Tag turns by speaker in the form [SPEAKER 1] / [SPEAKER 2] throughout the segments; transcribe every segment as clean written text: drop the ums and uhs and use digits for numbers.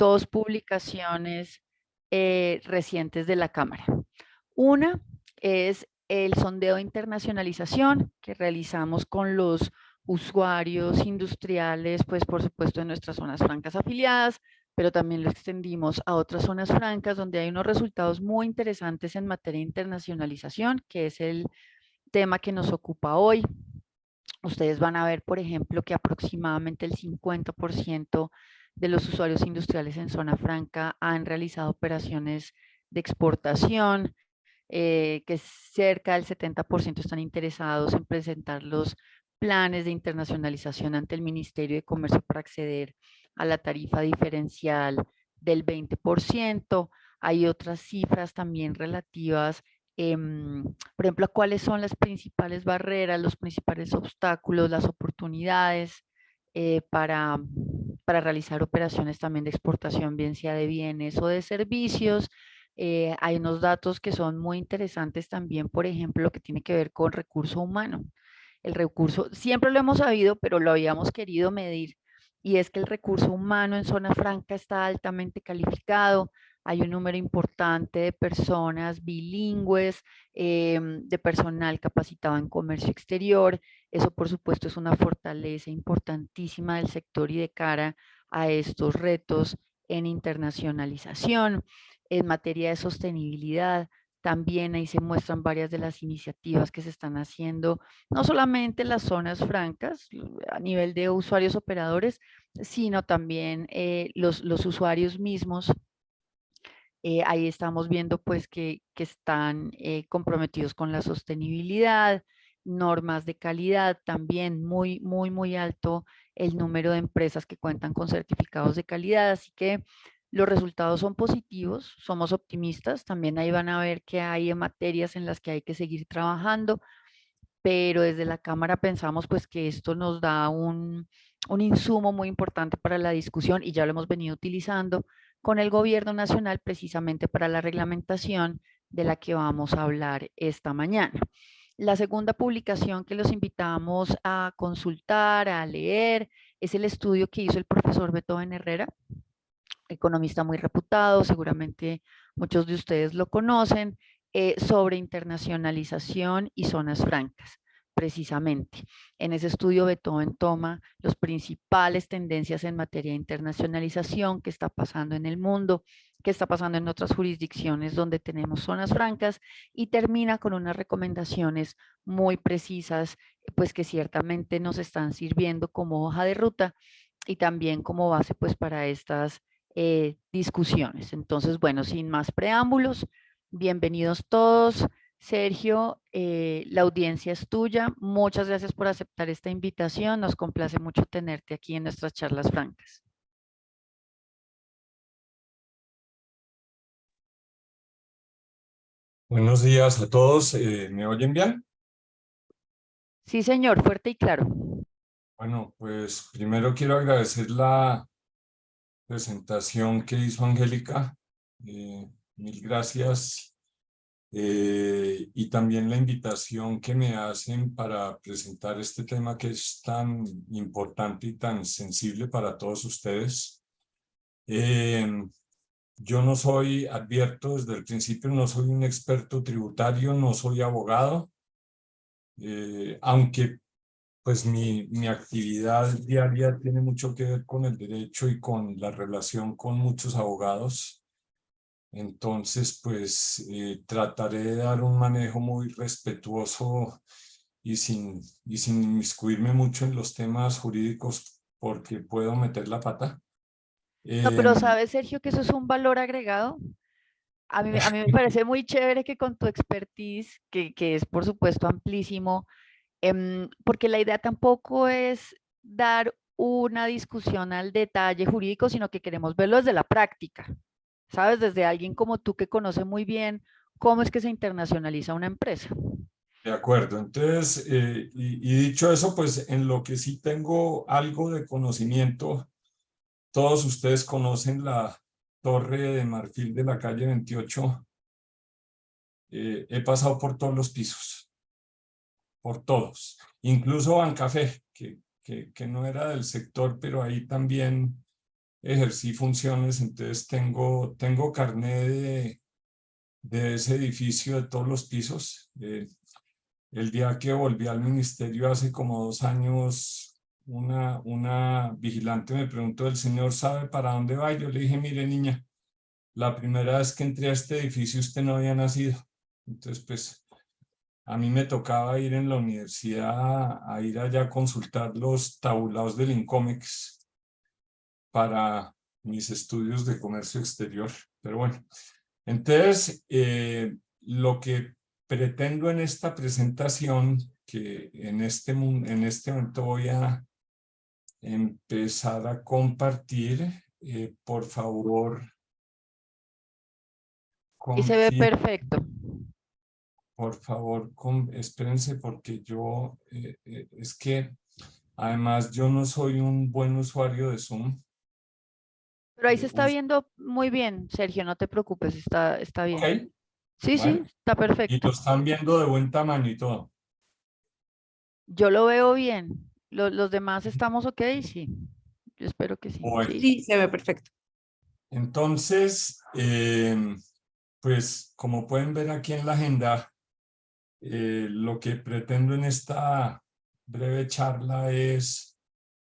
[SPEAKER 1] dos publicaciones recientes de la Cámara. Una es el sondeo de internacionalización que realizamos con los usuarios industriales, pues por supuesto en nuestras zonas francas afiliadas, pero también lo extendimos a otras zonas francas donde hay unos resultados muy interesantes en materia de internacionalización, que es el tema que nos ocupa hoy. Ustedes van a ver, por ejemplo, que aproximadamente el 50% de los usuarios industriales en zona franca han realizado operaciones de exportación, que cerca del 70% están interesados en presentar los planes de internacionalización ante el Ministerio de Comercio para acceder a la tarifa diferencial del 20%. Hay otras cifras también relativas, por ejemplo, a cuáles son las principales barreras, los principales obstáculos, las oportunidades para realizar operaciones también de exportación, bien sea de bienes o de servicios. Hay unos datos que son muy interesantes también, por ejemplo, lo que tiene que ver con recurso humano. El recurso, siempre lo hemos sabido, pero lo habíamos querido medir, y es que el recurso humano en zona franca está altamente calificado. Hay un número importante de personas bilingües, de personal capacitado en comercio exterior. Eso, por supuesto, es una fortaleza importantísima del sector y de cara a estos retos en internacionalización. En materia de sostenibilidad, también ahí se muestran varias de las iniciativas que se están haciendo, no solamente en las zonas francas, a nivel de usuarios operadores, sino también los usuarios mismos. Ahí estamos viendo pues que están comprometidos con la sostenibilidad, normas de calidad, también muy alto el número de empresas que cuentan con certificados de calidad, así que los resultados son positivos, somos optimistas, también ahí van a ver que hay materias en las que hay que seguir trabajando, pero desde la Cámara pensamos pues que esto nos da un insumo muy importante para la discusión y ya lo hemos venido utilizando con el gobierno nacional precisamente para la reglamentación de la que vamos a hablar esta mañana. La segunda publicación que los invitamos a consultar, a leer, es el estudio que hizo el profesor Beethoven Herrera, economista muy reputado, seguramente muchos de ustedes lo conocen, sobre internacionalización y zonas francas. Precisamente, en ese estudio Beethoven toma las principales tendencias en materia de internacionalización, qué está pasando en el mundo, qué está pasando en otras jurisdicciones donde tenemos zonas francas, y termina con unas recomendaciones muy precisas, pues que ciertamente nos están sirviendo como hoja de ruta y también como base pues para estas discusiones. Entonces, bueno, sin más preámbulos, bienvenidos todos. Sergio, la audiencia es tuya. Muchas gracias por aceptar esta invitación. Nos complace mucho tenerte aquí en nuestras charlas francas.
[SPEAKER 2] Buenos días a todos. ¿Me oyen bien?
[SPEAKER 1] Sí, señor, fuerte y claro.
[SPEAKER 2] Bueno, pues primero quiero agradecer la presentación que hizo Angélica. Mil gracias. Y también la invitación que me hacen para presentar este tema que es tan importante y tan sensible para todos ustedes. Yo no soy, advierto desde el principio, no soy un experto tributario, no soy abogado, aunque pues mi actividad diaria tiene mucho que ver con el derecho y con la relación con muchos abogados. Entonces, pues trataré de dar un manejo muy respetuoso y sin inmiscuirme mucho en los temas jurídicos porque puedo meter la pata.
[SPEAKER 1] No,
[SPEAKER 2] Eh,
[SPEAKER 1] pero sabes, Sergio, que eso es un valor agregado. A mí me parece muy chévere que con tu expertise, que es por supuesto amplísimo, porque la idea tampoco es dar una discusión al detalle jurídico, sino que queremos verlo desde la práctica, ¿sabes? Desde alguien como tú que conoce muy bien cómo es que se internacionaliza una empresa.
[SPEAKER 2] de acuerdo. Entonces, y dicho eso, pues en lo que sí tengo algo de conocimiento, todos ustedes conocen la Torre de Marfil de la calle 28. He pasado por todos los pisos, por todos, incluso Bancafé, que no era del sector, pero ahí también ejercí funciones, entonces tengo carné de ese edificio de todos los pisos. El día que volví al ministerio hace como 2 años, una vigilante me preguntó, ¿el señor sabe para dónde va? Y yo le dije, mire niña, la primera vez que entré a este edificio usted no había nacido. Entonces, pues, a mí me tocaba ir en la universidad a ir allá a consultar los tabulados del INCOMEX para mis estudios de comercio exterior. Pero bueno, entonces, lo que pretendo en esta presentación, que en este momento voy a empezar a compartir, por favor,
[SPEAKER 1] Y se ve
[SPEAKER 2] confirme.
[SPEAKER 1] perfecto.
[SPEAKER 2] Por favor, espérense porque yo, es que además yo no soy un buen usuario de Zoom.
[SPEAKER 1] Pero ahí se está
[SPEAKER 2] Uso.
[SPEAKER 1] viendo muy bien, Sergio, no te preocupes, está
[SPEAKER 2] Ok,
[SPEAKER 1] bien. Sí, sí,
[SPEAKER 2] bueno,
[SPEAKER 1] está
[SPEAKER 2] y
[SPEAKER 1] perfecto.
[SPEAKER 2] lo están viendo de buen tamaño y todo.
[SPEAKER 1] Yo lo veo bien. Los demás estamos ok, sí. Yo espero que sí.
[SPEAKER 2] Bueno,
[SPEAKER 1] Sí.
[SPEAKER 3] Sí, se ve perfecto.
[SPEAKER 2] entonces, pues como pueden ver aquí en la agenda, lo que pretendo en esta breve charla es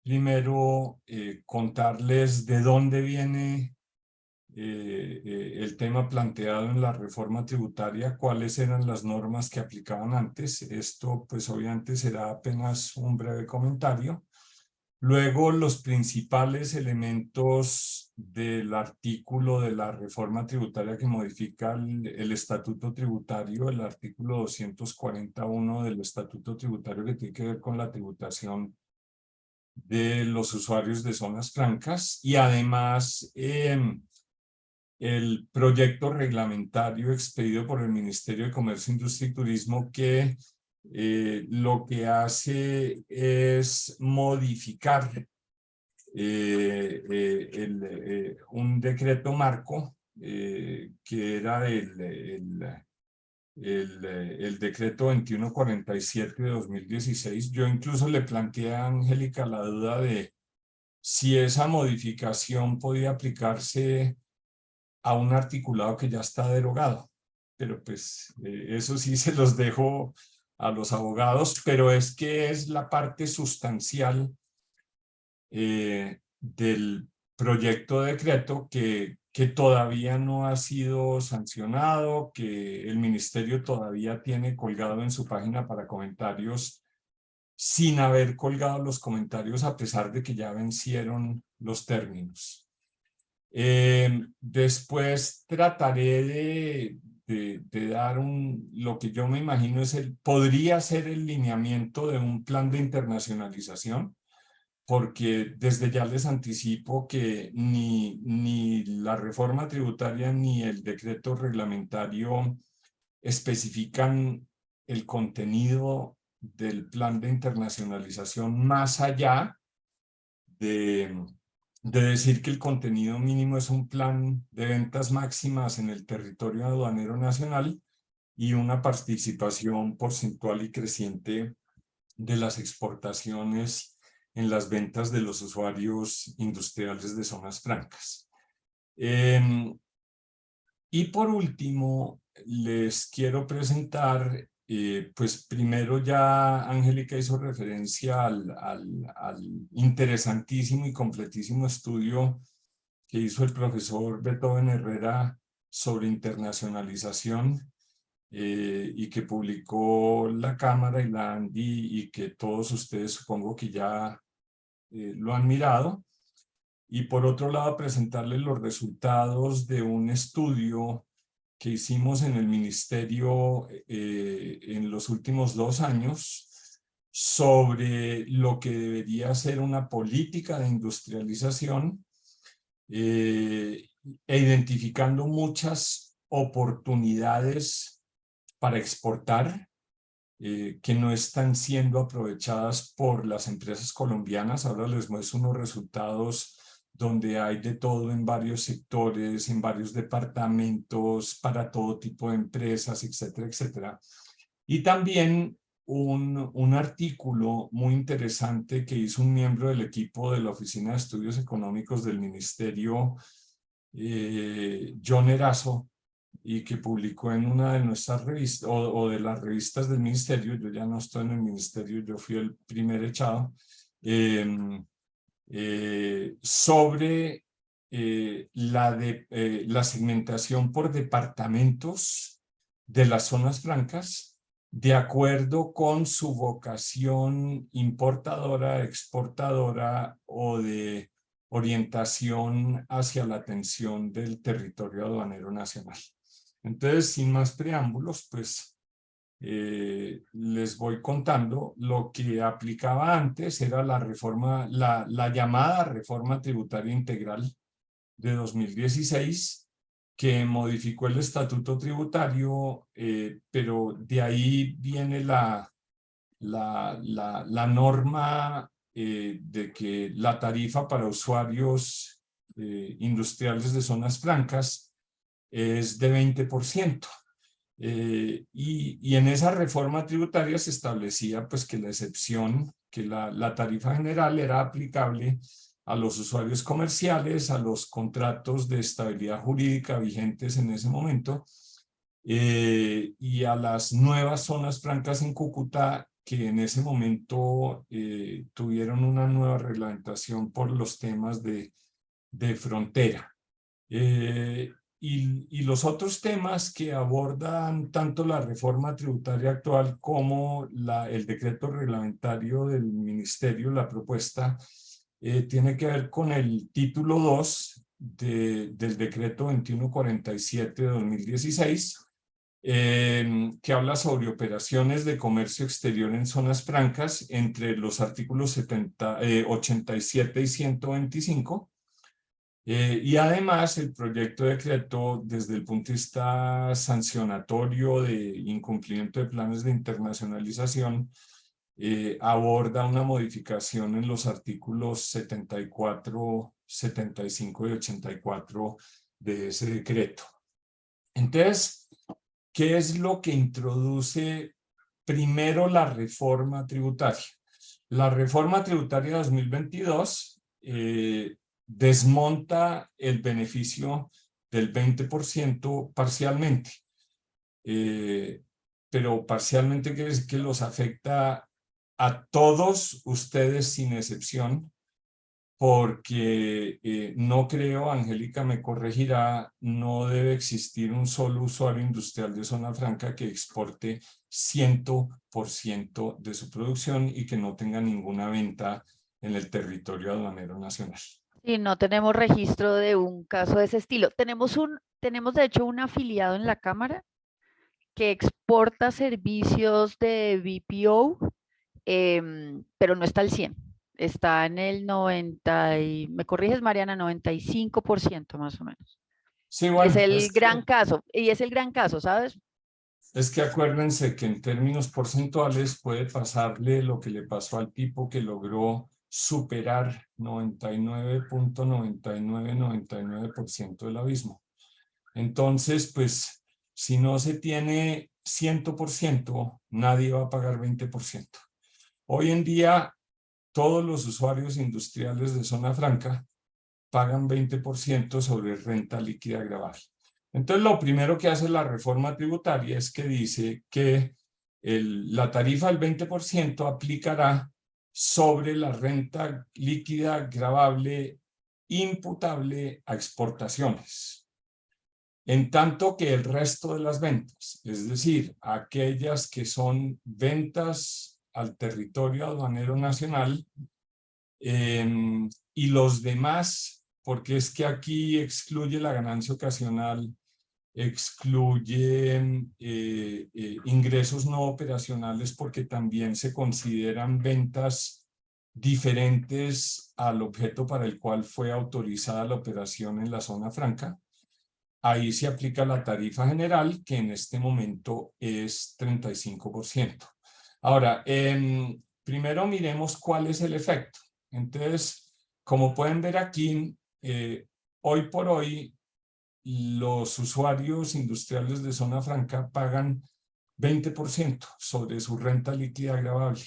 [SPEAKER 2] primero contarles de dónde viene el tema planteado en la reforma tributaria, cuáles eran las normas que aplicaban antes. Esto pues obviamente será apenas un breve comentario. Luego los principales elementos del artículo de la reforma tributaria que modifica el estatuto tributario, el artículo 241 del estatuto tributario que tiene que ver con la tributación de los usuarios de zonas francas y además el proyecto reglamentario expedido por el Ministerio de Comercio, Industria y Turismo que lo que hace es modificar un decreto marco que era el decreto 2147 de 2016. Yo incluso le planteé a Angélica la duda de si esa modificación podía aplicarse a un articulado que ya está derogado. Pero pues eso sí se los dejo a los abogados, pero es que es la parte sustancial del proyecto de decreto que todavía no ha sido sancionado, que el ministerio todavía tiene colgado en su página para comentarios sin haber colgado los comentarios a pesar de que ya vencieron los términos. Después trataré de dar lo que yo me imagino podría ser el lineamiento de un plan de internacionalización, porque desde ya les anticipo que ni la reforma tributaria ni el decreto reglamentario especifican el contenido del plan de internacionalización más allá de decir que el contenido mínimo es un plan de ventas máximas en el territorio aduanero nacional y una participación porcentual y creciente de las exportaciones en las ventas de los usuarios industriales de zonas francas. Y por último, les quiero presentar, pues primero ya Angélica hizo referencia al interesantísimo y completísimo estudio que hizo el profesor Beethoven Herrera sobre internacionalización y que publicó la Cámara y la ANDI y que todos ustedes supongo que ya lo han mirado. Y por otro lado, presentarles los resultados de un estudio que hicimos en el ministerio en los últimos 2 años sobre lo que debería ser una política de industrialización e identificando muchas oportunidades para exportar que no están siendo aprovechadas por las empresas colombianas. Ahora les muestro unos resultados donde hay de todo en varios sectores, en varios departamentos, para todo tipo de empresas, etcétera, etcétera. Y también un artículo muy interesante que hizo un miembro del equipo de la Oficina de Estudios Económicos del Ministerio, John Erazo, y que publicó en una de nuestras revistas o de las revistas del ministerio. Yo ya no estoy en el ministerio, yo fui el primer echado, sobre la segmentación por departamentos de las zonas francas, de acuerdo con su vocación importadora, exportadora o de orientación hacia la atención del territorio aduanero nacional. Entonces, sin más preámbulos, pues les voy contando. Lo que aplicaba antes era la reforma, la llamada reforma tributaria integral de 2016, que modificó el estatuto tributario, pero de ahí viene la norma de que la tarifa para usuarios industriales de zonas francas es de 20%. Y en esa reforma tributaria se establecía pues que la excepción, que la tarifa general era aplicable a los usuarios comerciales, a los contratos de estabilidad jurídica vigentes en ese momento, y a las nuevas zonas francas en Cúcuta, que en ese momento tuvieron una nueva reglamentación por los temas de frontera. Y los otros temas que abordan tanto la reforma tributaria actual como el decreto reglamentario del ministerio, la propuesta, tiene que ver con el título 2 del decreto 2147 de 2016, que habla sobre operaciones de comercio exterior en zonas francas entre los artículos 87 y 125. Y además el proyecto de decreto, desde el punto de vista sancionatorio de incumplimiento de planes de internacionalización, aborda una modificación en los artículos 74, 75 y 84 de ese decreto. Entonces, ¿qué es lo que introduce primero la reforma tributaria? La reforma tributaria 2022 desmonta el beneficio del 20% parcialmente, pero parcialmente quiere decir que los afecta a todos ustedes sin excepción, porque no creo, Angélica me corregirá, no debe existir un solo usuario industrial de zona franca que exporte 100% de su producción y que no tenga ninguna venta en el territorio aduanero nacional.
[SPEAKER 1] Y no tenemos registro de un caso de ese estilo. Tenemos de hecho un afiliado en la Cámara que exporta servicios de BPO, pero no está al 100. Está en el 90, y, me corriges Mariana, 95% más o menos.
[SPEAKER 2] Sí,
[SPEAKER 1] Y es
[SPEAKER 2] bueno,
[SPEAKER 1] el gran caso, ¿sabes?
[SPEAKER 2] es que acuérdense que en términos porcentuales puede pasarle lo que le pasó al tipo que logró superar 99.9999% del abismo. Entonces, pues, si no se tiene 100%, nadie va a pagar 20%. Hoy en día, todos los usuarios industriales de zona franca pagan 20% sobre renta líquida agravable. Entonces, lo primero que hace la reforma tributaria es que dice que la tarifa del 20% aplicará sobre la renta líquida gravable imputable a exportaciones, en tanto que el resto de las ventas, es decir, aquellas que son ventas al territorio aduanero nacional, y los demás, porque es que aquí excluye la ganancia ocasional, excluye ingresos no operacionales, porque también se consideran ventas diferentes al objeto para el cual fue autorizada la operación en la zona franca. Ahí se aplica la tarifa general, que en este momento es 35%. Ahora, primero miremos cuál es el efecto. Entonces, como pueden ver aquí, hoy por hoy, los usuarios industriales de zona franca pagan 20% sobre su renta líquida gravable.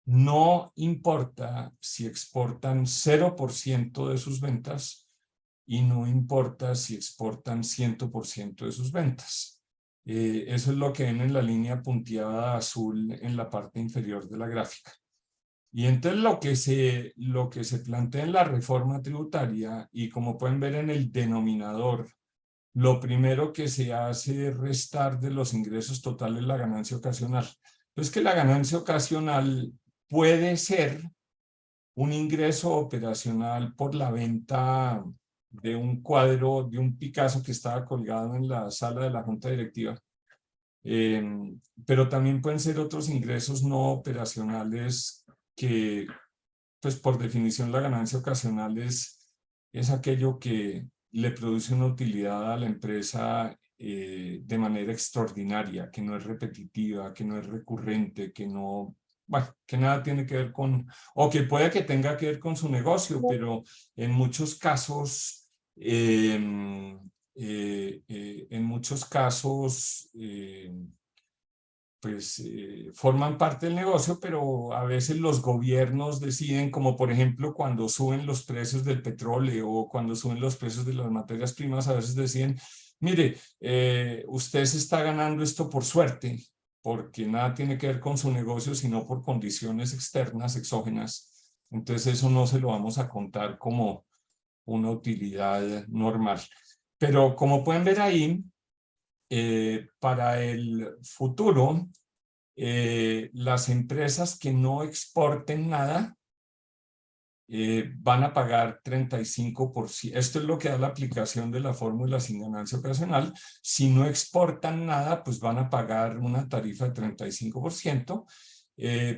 [SPEAKER 2] No importa si exportan 0% de sus ventas y no importa si exportan 100% de sus ventas. Eso es lo que ven en la línea punteada azul en la parte inferior de la gráfica. Y entonces lo que se plantea en la reforma tributaria, y como pueden ver en el denominador, lo primero que se hace es restar de los ingresos totales la ganancia ocasional. Entonces, que la ganancia ocasional puede ser un ingreso operacional por la venta de un cuadro, de un Picasso que estaba colgado en la sala de la junta directiva. Pero también pueden ser otros ingresos no operacionales que, pues por definición, la ganancia ocasional es aquello que le produce una utilidad a la empresa de manera extraordinaria, que no es repetitiva, que no es recurrente, que no, bueno, que nada tiene que ver con, o que puede que tenga que ver con su negocio, pero en muchos casos, pues forman parte del negocio, pero a veces los gobiernos deciden, como por ejemplo cuando suben los precios del petróleo o cuando suben los precios de las materias primas, a veces deciden, mire, usted se está ganando esto por suerte, porque nada tiene que ver con su negocio, sino por condiciones externas, exógenas. Entonces eso no se lo vamos a contar como una utilidad normal. Pero como pueden ver ahí, para el futuro, las empresas que no exporten nada van a pagar 35%. Esto es lo que da la aplicación de la fórmula sin ganancia ocasional. Si no exportan nada, pues van a pagar una tarifa de 35%.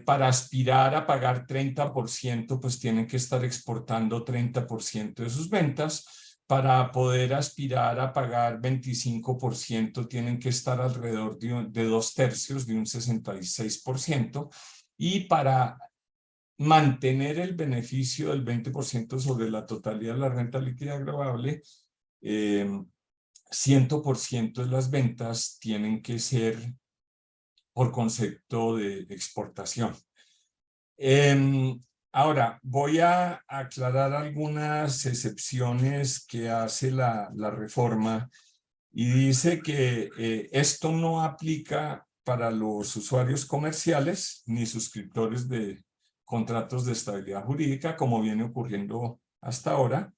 [SPEAKER 2] Para aspirar a pagar 30%, pues tienen que estar exportando 30% de sus ventas. Para poder aspirar a pagar 25%, tienen que estar alrededor de 2/3, de un 66%. Y para mantener el beneficio del 20% sobre la totalidad de la renta líquida gravable, 100% de las ventas tienen que ser por concepto de exportación. Ahora, voy a aclarar algunas excepciones que hace la reforma y dice que esto no aplica para los usuarios comerciales ni suscriptores de contratos de estabilidad jurídica, como viene ocurriendo hasta ahora,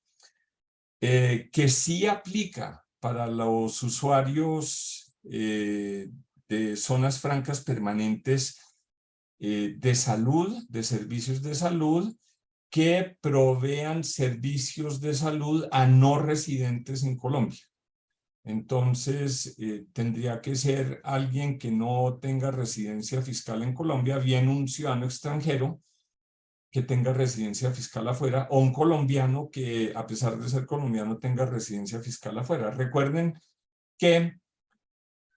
[SPEAKER 2] que sí aplica para los usuarios de zonas francas permanentes de salud, de servicios de salud, que provean servicios de salud a no residentes en Colombia. Entonces, tendría que ser alguien que no tenga residencia fiscal en Colombia, bien un ciudadano extranjero que tenga residencia fiscal afuera, o un colombiano que, a pesar de ser colombiano, tenga residencia fiscal afuera. Recuerden que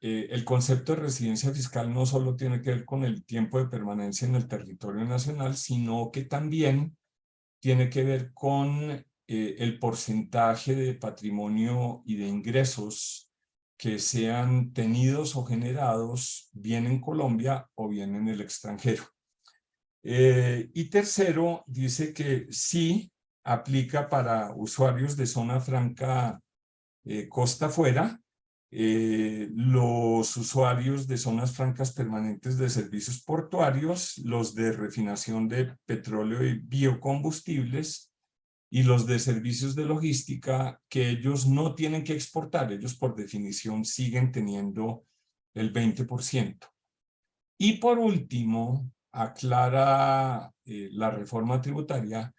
[SPEAKER 2] el concepto de residencia fiscal no solo tiene que ver con el tiempo de permanencia en el territorio nacional, sino que también tiene que ver con el porcentaje de patrimonio y de ingresos que sean tenidos o generados bien en Colombia o bien en el extranjero. Y tercero, dice que sí aplica para usuarios de zona franca costa afuera, los usuarios de zonas francas permanentes de servicios portuarios, los de refinación de petróleo y biocombustibles y los de servicios de logística, que ellos no tienen que exportar, ellos por definición siguen teniendo el 20%. Y por último, aclara la reforma tributaria,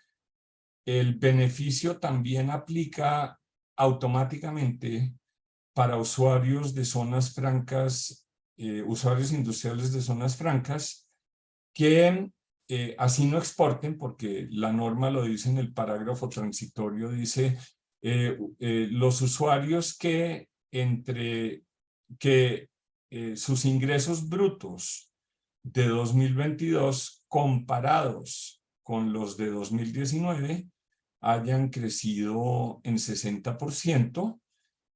[SPEAKER 2] el beneficio también aplica automáticamente para usuarios de zonas francas, usuarios industriales de zonas francas, que así no exporten, porque la norma lo dice en el parágrafo transitorio, dice los usuarios que sus ingresos brutos de 2022 comparados con los de 2019 hayan crecido en 60%,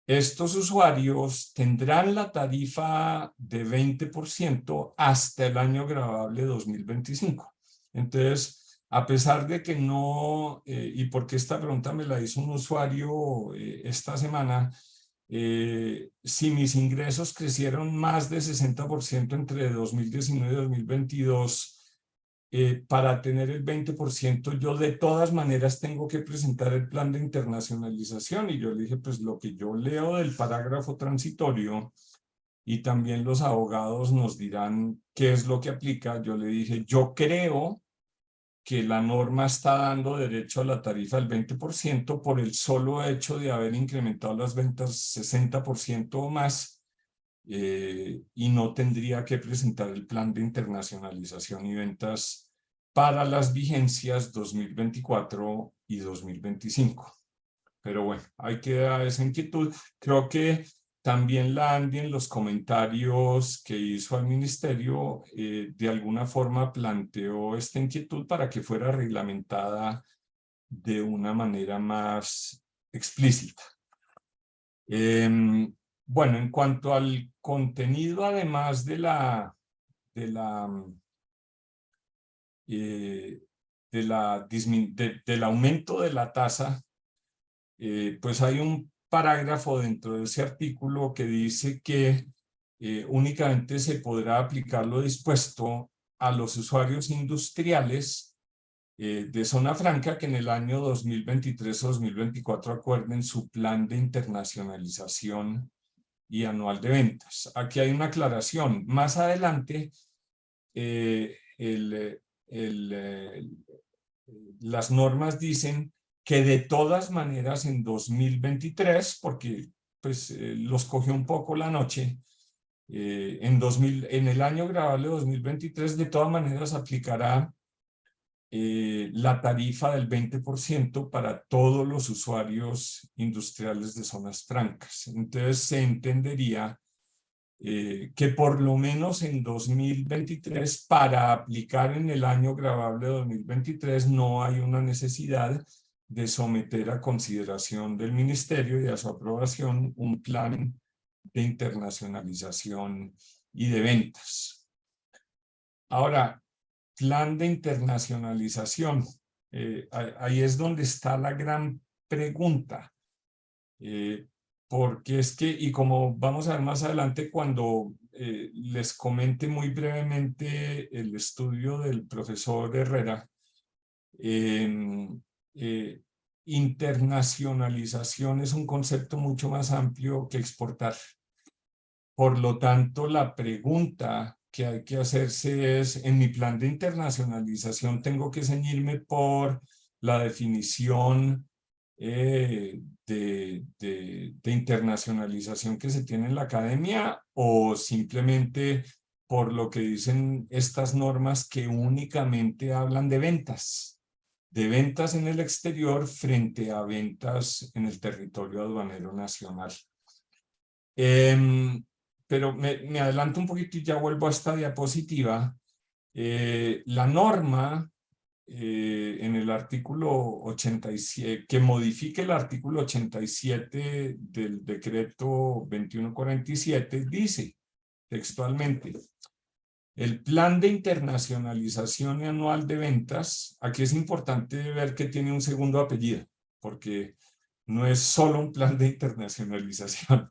[SPEAKER 2] estos usuarios tendrán la tarifa de 20% hasta el año gravable 2025. Entonces, a pesar de que no, y porque esta pregunta me la hizo un usuario esta semana, si mis ingresos crecieron más de 60% entre 2019 y 2022, para tener el 20%, yo de todas maneras tengo que presentar el plan de internacionalización. Y yo le dije, pues lo que yo leo del parágrafo transitorio y también los abogados nos dirán qué es lo que aplica. Yo le dije, yo creo que la norma está dando derecho a la tarifa del 20% por el solo hecho de haber incrementado las ventas 60% o más, y no tendría que presentar el plan de internacionalización y ventas para las vigencias 2024 y 2025. Pero bueno, ahí queda esa inquietud. Creo que también la Andy en los comentarios que hizo al ministerio, de alguna forma planteó esta inquietud para que fuera reglamentada de una manera más explícita. Bueno, en cuanto al contenido, además de del aumento de la tasa, pues hay un parágrafo dentro de ese artículo que dice que únicamente se podrá aplicar lo dispuesto a los usuarios industriales de zona franca que en el año 2023 o 2024 acuerden su plan de internacionalización y anual de ventas. Aquí hay una aclaración. Más adelante, las normas dicen que de todas maneras en 2023, porque pues los cogió un poco la noche, en el año gravable 2023 de todas maneras aplicará la tarifa del 20% para todos los usuarios industriales de zonas francas. Entonces se entendería que por lo menos en 2023, para aplicar en el año gravable 2023, no hay una necesidad de someter a consideración del ministerio y a su aprobación un plan de internacionalización y de ventas. Ahora, plan de internacionalización. Ahí es donde está la gran pregunta. Porque es que, y como vamos a ver más adelante cuando les comente muy brevemente el estudio del profesor Herrera, eh, internacionalización es un concepto mucho más amplio que exportar. Por lo tanto, la pregunta que hay que hacerse es, en mi plan de internacionalización tengo que ceñirme por la definición de internacionalización que se tiene en la academia, o simplemente por lo que dicen estas normas que únicamente hablan de ventas en el exterior frente a ventas en el territorio aduanero nacional. Pero me adelanto un poquito y ya vuelvo a esta diapositiva. La norma en el artículo 87, que modifique el artículo 87 del decreto 2147, dice textualmente: el plan de internacionalización anual de ventas. Aquí es importante ver que tiene un segundo apellido, porque no es solo un plan de internacionalización,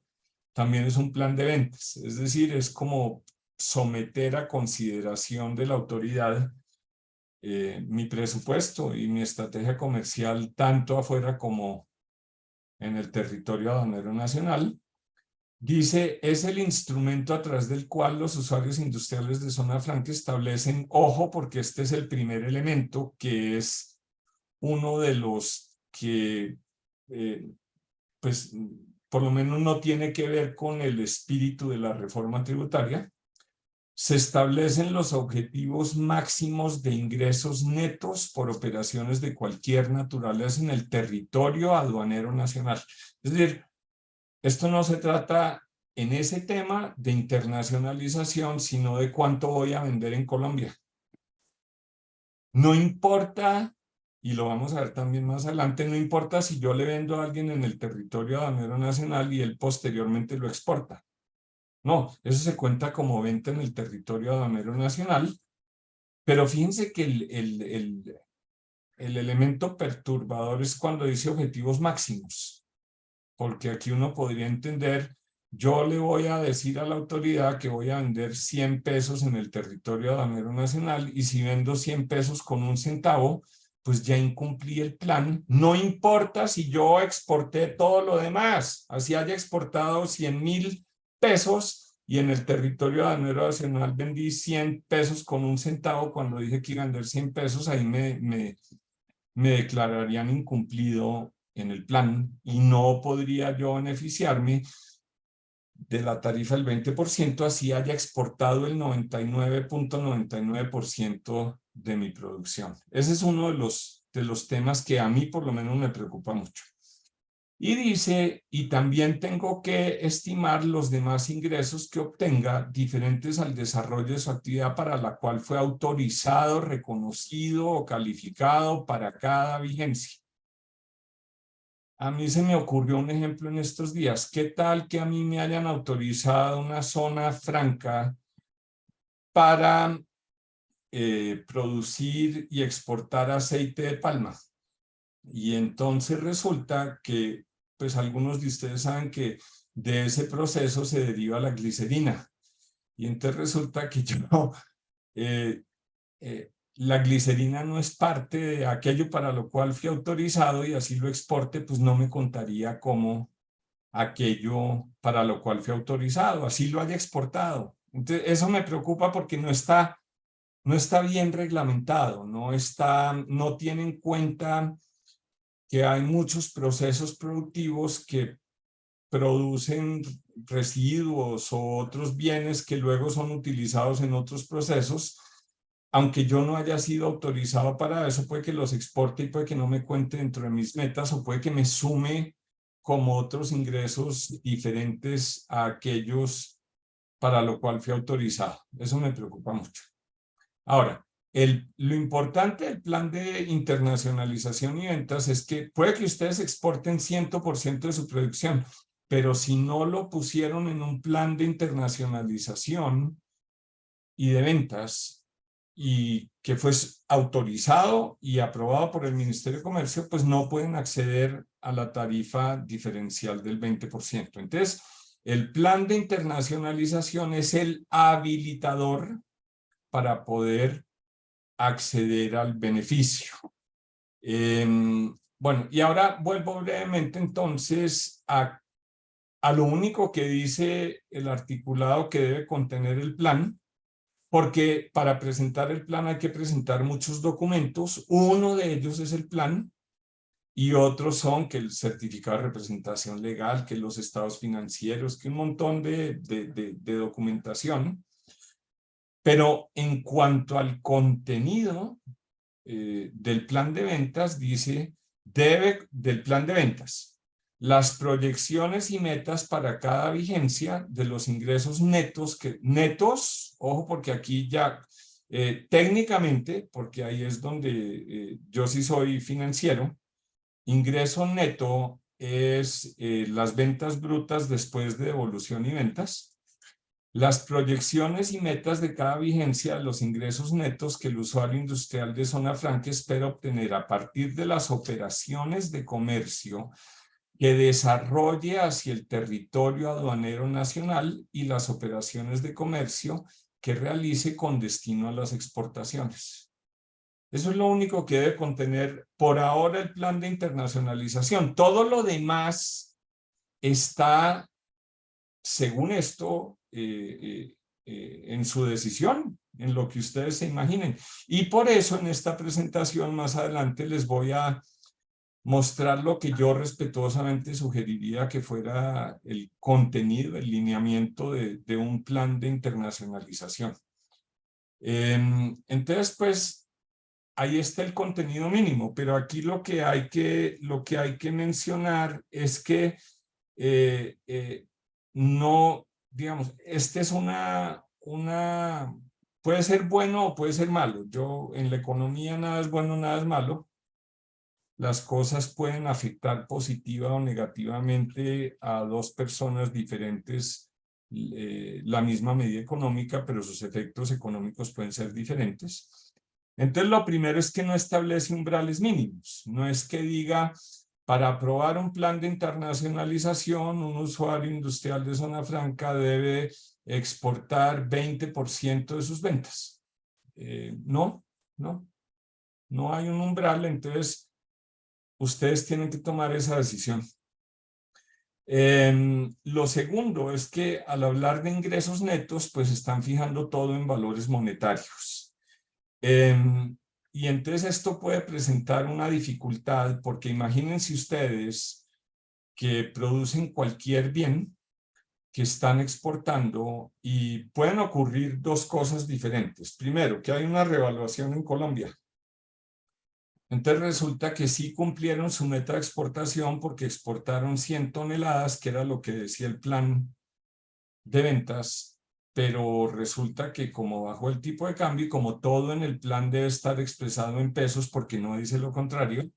[SPEAKER 2] también es un plan de ventas. Es decir, es como someter a consideración de la autoridad mi presupuesto y mi estrategia comercial, tanto afuera como en el territorio aduanero nacional. Dice, es el instrumento a través del cual los usuarios industriales de zona franca establecen, ojo, porque este es el primer elemento, que es uno de los que, pues, por lo menos no tiene que ver con el espíritu de la reforma tributaria. Se establecen los objetivos máximos de ingresos netos por operaciones de cualquier naturaleza en el territorio aduanero nacional. Es decir, esto no se trata en ese tema de internacionalización, sino de cuánto voy a vender en Colombia. No importa y lo vamos a ver también más adelante, no importa si yo le vendo a alguien en el territorio aduanero nacional y él posteriormente lo exporta. No, eso se cuenta como venta en el territorio aduanero nacional, pero fíjense que el elemento perturbador es cuando dice objetivos máximos, porque aquí uno podría entender, yo le voy a decir a la autoridad que voy a vender 100 pesos en el territorio aduanero nacional y si vendo 100 pesos con un centavo, pues ya incumplí el plan, no importa si yo exporté todo lo demás, así haya exportado 100.000 pesos y en el territorio aduanero nacional vendí 100 pesos con un centavo cuando dije que iba a vender 100 pesos, ahí me declararían incumplido en el plan y no podría yo beneficiarme de la tarifa del 20%, así haya exportado el 99.99% de mi producción. Ese es uno de los temas que a mí por lo menos me preocupa mucho. Y dice, y también tengo que estimar los demás ingresos que obtenga diferentes al desarrollo de su actividad para la cual fue autorizado, reconocido o calificado para cada vigencia. A mí se me ocurrió un ejemplo en estos días. ¿Qué tal que a mí me hayan autorizado una zona franca para producir y exportar aceite de palma? Y entonces resulta que, pues algunos de ustedes saben que de ese proceso se deriva la glicerina. Y entonces resulta que yo, eh, la glicerina no es parte de aquello para lo cual fui autorizado y así lo exporte, pues no me contaría como aquello para lo cual fui autorizado, así lo haya exportado. Entonces, eso me preocupa porque no está bien reglamentado, no tiene en cuenta que hay muchos procesos productivos que producen residuos o otros bienes que luego son utilizados en otros procesos. Aunque yo no haya sido autorizado para eso, puede que los exporte y puede que no me cuente dentro de mis metas o puede que me sume como otros ingresos diferentes a aquellos para lo cual fui autorizado. Eso me preocupa mucho. Ahora, lo importante del plan de internacionalización y ventas es que puede que ustedes exporten 100% de su producción, pero si no lo pusieron en un plan de internacionalización y de ventas y que fue autorizado y aprobado por el Ministerio de Comercio, pues no pueden acceder a la tarifa diferencial del 20%. Entonces, el plan de internacionalización es el habilitador para poder acceder al beneficio. Bueno, y ahora vuelvo brevemente entonces a lo único que dice el articulado que debe contener el plan, porque para presentar el plan hay que presentar muchos documentos. Uno de ellos es el plan y otros son que el certificado de representación legal, que los estados financieros, que un montón de documentación. Pero en cuanto al contenido del plan de ventas, dice, del plan de ventas, las proyecciones y metas para cada vigencia de los ingresos netos, netos, ojo porque aquí ya técnicamente, porque ahí es donde yo sí soy financiero, ingreso neto es las ventas brutas después de devolución y ventas, las proyecciones y metas de cada vigencia de los ingresos netos que el usuario industrial de zona franca espera obtener a partir de las operaciones de comercio que desarrolle hacia el territorio aduanero nacional y las operaciones de comercio que realice con destino a las exportaciones. Eso es lo único que debe contener por ahora el plan de internacionalización. Todo lo demás está, según esto, en su decisión, en lo que ustedes se imaginen. Y por eso en esta presentación más adelante les voy a mostrar lo que yo respetuosamente sugeriría que fuera el contenido, el lineamiento de un plan de internacionalización. Entonces, pues, ahí está el contenido mínimo, pero aquí lo que hay que mencionar es que no, digamos, este es puede ser bueno o puede ser malo. Yo en la economía nada es bueno, nada es malo, las cosas pueden afectar positiva o negativamente a dos personas diferentes la misma medida económica, pero sus efectos económicos pueden ser diferentes. Entonces, lo primero es que no establece umbrales mínimos. No es que diga, para aprobar un plan de internacionalización, un usuario industrial de zona franca debe exportar 20% de sus ventas. No hay un umbral, entonces ustedes tienen que tomar esa decisión. Lo segundo es que al hablar de ingresos netos, pues están fijando todo en valores monetarios. Y entonces esto puede presentar una dificultad, porque imagínense ustedes que producen cualquier bien que están exportando y pueden ocurrir dos cosas diferentes. Primero, que hay una revaluación en Colombia. Entonces resulta que sí cumplieron su meta de exportación porque exportaron 100 toneladas, que era lo que decía el plan de ventas, pero resulta que como bajó el tipo de cambio y como todo en el plan debe estar expresado en pesos porque no dice lo contrario,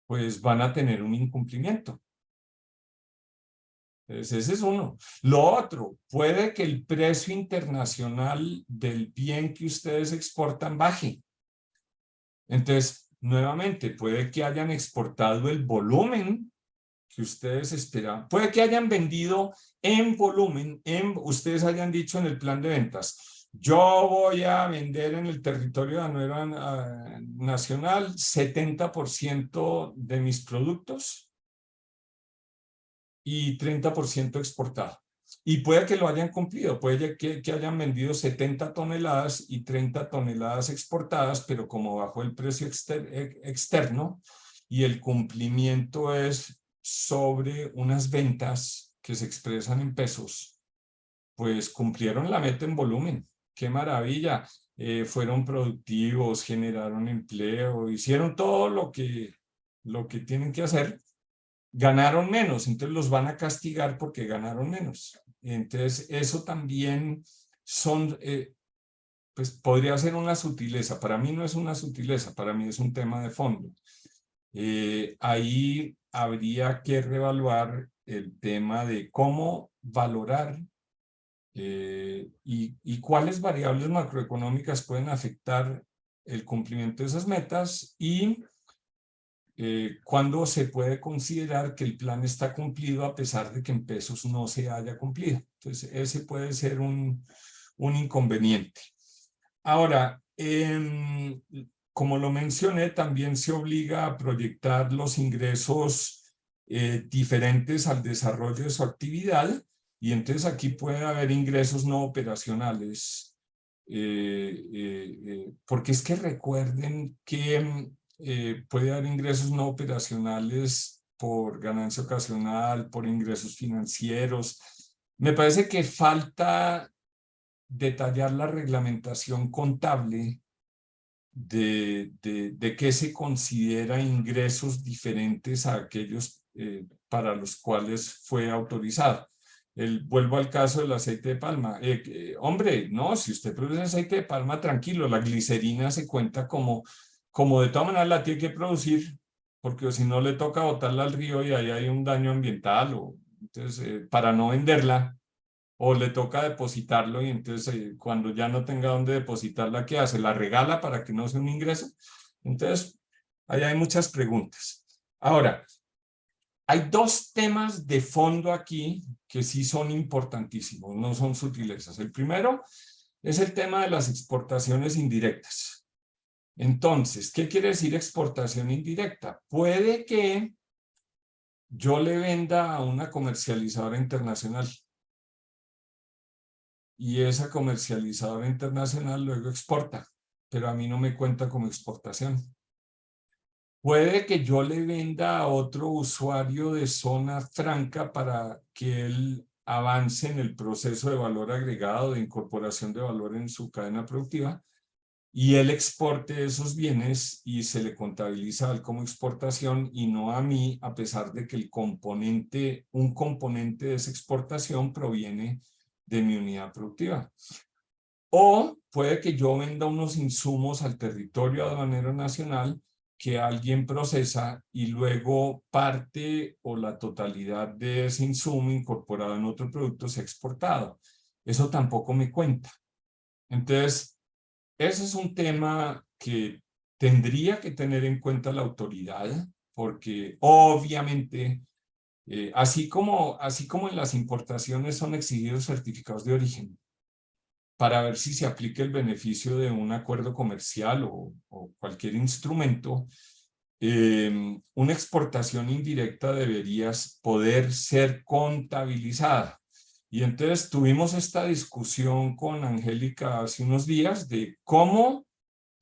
[SPEAKER 2] pues van a tener un incumplimiento. Entonces ese es uno. Lo otro, puede que el precio internacional del bien que ustedes exportan baje. Entonces, nuevamente, puede que hayan exportado el volumen que ustedes esperaban. Puede que hayan vendido en volumen, ustedes hayan dicho en el plan de ventas, yo voy a vender en el territorio de Anuera Nacional 70% de mis productos y 30% exportado. Y puede que lo hayan cumplido, puede que hayan vendido 70 toneladas y 30 toneladas exportadas, pero como bajó el precio externo y el cumplimiento es sobre unas ventas que se expresan en pesos, pues cumplieron la meta en volumen. ¡Qué maravilla! Fueron productivos, generaron empleo, hicieron todo lo que tienen que hacer. Ganaron menos, entonces los van a castigar porque ganaron menos. Entonces eso también son, pues podría ser una sutileza. Para mí no es una sutileza, para mí es un tema de fondo. Ahí habría que reevaluar el tema de cómo valorar y cuáles variables macroeconómicas pueden afectar el cumplimiento de esas metas y cuándo se puede considerar que el plan está cumplido a pesar de que en pesos no se haya cumplido. Entonces, ese puede ser un inconveniente. Ahora, como lo mencioné, también se obliga a proyectar los ingresos diferentes al desarrollo de su actividad y entonces aquí puede haber ingresos no operacionales. Porque es que recuerden que puede haber ingresos no operacionales por ganancia ocasional, por ingresos financieros. Me parece que falta detallar la reglamentación contable de qué se considera ingresos diferentes a aquellos para los cuales fue autorizado. Vuelvo al caso del aceite de palma. Hombre, no, si usted produce aceite de palma, tranquilo, la glicerina se cuenta como de todas maneras la tiene que producir, porque si no le toca botarla al río y ahí hay un daño ambiental, entonces para no venderla, o le toca depositarlo y entonces cuando ya no tenga dónde depositarla, ¿qué hace? ¿La regala para que no sea un ingreso? Entonces, ahí hay muchas preguntas. Ahora, hay dos temas de fondo aquí que sí son importantísimos, no son sutilezas. El primero es el tema de las exportaciones indirectas. Entonces, ¿qué quiere decir exportación indirecta? Puede que yo le venda a una comercializadora internacional y esa comercializadora internacional luego exporta, pero a mí no me cuenta como exportación. Puede que yo le venda a otro usuario de zona franca para que él avance en el proceso de valor agregado, de incorporación de valor en su cadena productiva, y él exporte esos bienes y se le contabiliza a él como exportación y no a mí, a pesar de que un componente de esa exportación proviene de mi unidad productiva. O puede que yo venda unos insumos al territorio aduanero nacional que alguien procesa y luego parte o la totalidad de ese insumo incorporado en otro producto se ha exportado. Eso tampoco me cuenta. Entonces, ese es un tema que tendría que tener en cuenta la autoridad, porque obviamente, así como en las importaciones son exigidos certificados de origen, para ver si se aplica el beneficio de un acuerdo comercial o cualquier instrumento, una exportación indirecta debería poder ser contabilizada. Y entonces tuvimos esta discusión con Angélica hace unos días de cómo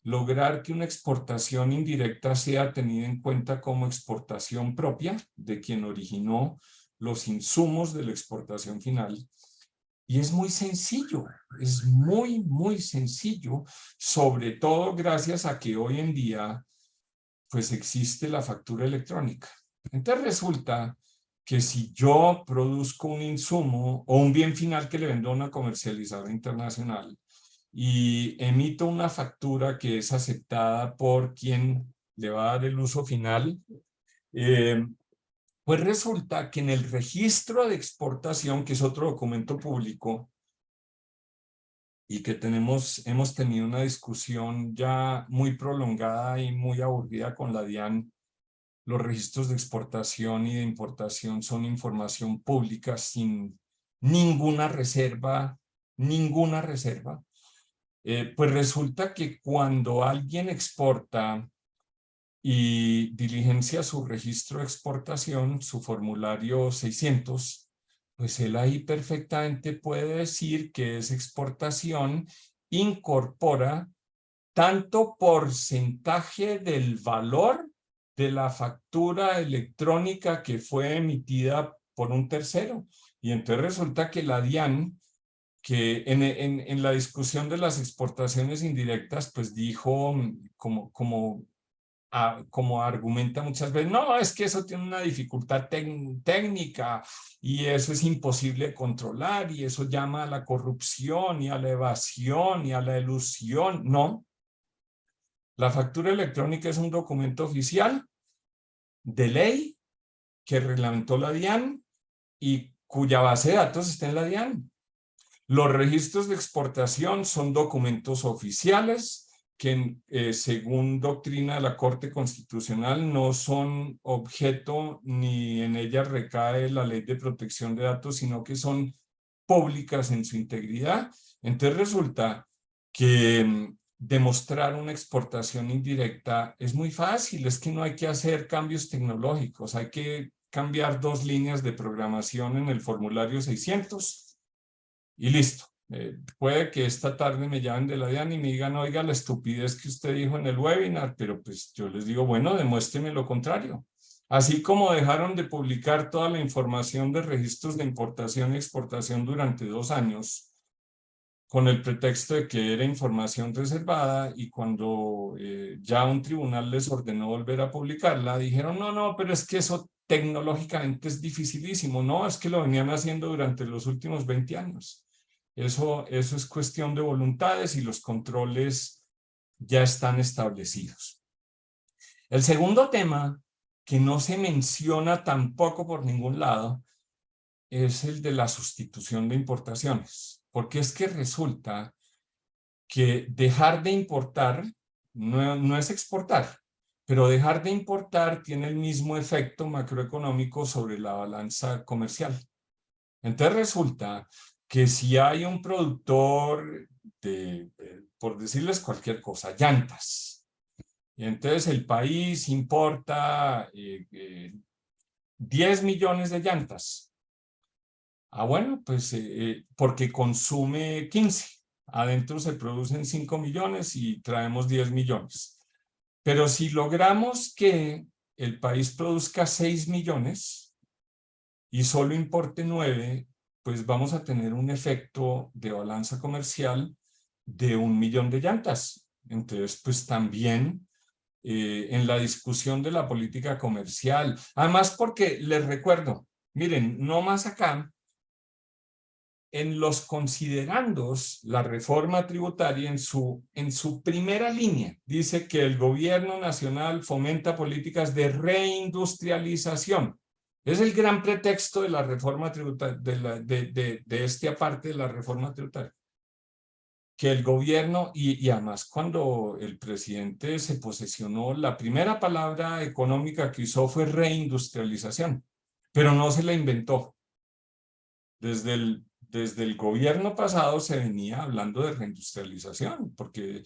[SPEAKER 2] lograr que una exportación indirecta sea tenida en cuenta como exportación propia de quien originó los insumos de la exportación final. Y es muy sencillo, es muy, muy sencillo, sobre todo gracias a que hoy en día pues existe la factura electrónica. Entonces resulta que si yo produzco un insumo o un bien final que le vendo a una comercializadora internacional y emito una factura que es aceptada por quien le va a dar el uso final, pues resulta que en el registro de exportación, que es otro documento público, y que hemos tenido una discusión ya muy prolongada y muy aburrida con la DIAN. Los registros de exportación y de importación son información pública sin ninguna reserva, ninguna reserva. Pues resulta que cuando alguien exporta y diligencia su registro de exportación, su formulario 600, pues él ahí perfectamente puede decir que esa exportación incorpora tanto porcentaje del valor de la factura electrónica que fue emitida por un tercero. Y entonces resulta que la DIAN, que en la discusión de las exportaciones indirectas, pues dijo, como argumenta muchas veces, no, es que eso tiene una dificultad técnica y eso es imposible de controlar y eso llama a la corrupción y a la evasión y a la elusión. No, la factura electrónica es un documento oficial de ley que reglamentó la DIAN y cuya base de datos está en la DIAN. Los registros de exportación son documentos oficiales que, según doctrina de la Corte Constitucional, no son objeto ni en ellas recae la ley de protección de datos, sino que son públicas en su integridad. Entonces resulta que demostrar una exportación indirecta es muy fácil, es que no hay que hacer cambios tecnológicos, hay que cambiar 2 líneas de programación en el formulario 600 y listo. Puede que esta tarde me llamen de la DIAN y me digan, oiga, la estupidez que usted dijo en el webinar, pero pues yo les digo, bueno, demuéstreme lo contrario. Así como dejaron de publicar toda la información de registros de importación y exportación durante 2 años, con el pretexto de que era información reservada, y cuando ya un tribunal les ordenó volver a publicarla, dijeron, no, no, pero es que eso tecnológicamente es dificilísimo. No, es que lo venían haciendo durante los últimos 20 años. Eso es cuestión de voluntades y los controles ya están establecidos. El segundo tema, que no se menciona tampoco por ningún lado, es el de la sustitución de importaciones. Porque es que resulta que dejar de importar no es exportar, pero dejar de importar tiene el mismo efecto macroeconómico sobre la balanza comercial. Entonces resulta que si hay un productor por decirles cualquier cosa, llantas, y entonces el país importa 10 millones de llantas. Bueno, pues porque consume 15. Adentro se producen 5 millones y traemos 10 millones. Pero si logramos que el país produzca 6 millones y solo importe 9, pues vamos a tener un efecto de balanza comercial de 1 millón de llantas. Entonces, pues también en la discusión de la política comercial, además porque les recuerdo, miren, no más acá, en los considerandos, la reforma tributaria en su primera línea dice que el gobierno nacional fomenta políticas de reindustrialización. Es el gran pretexto de la reforma tributaria, de esta parte de la reforma tributaria. Que el gobierno, y además cuando el presidente se posesionó, la primera palabra económica que usó fue reindustrialización, pero no se la inventó. Desde el gobierno pasado se venía hablando de reindustrialización, porque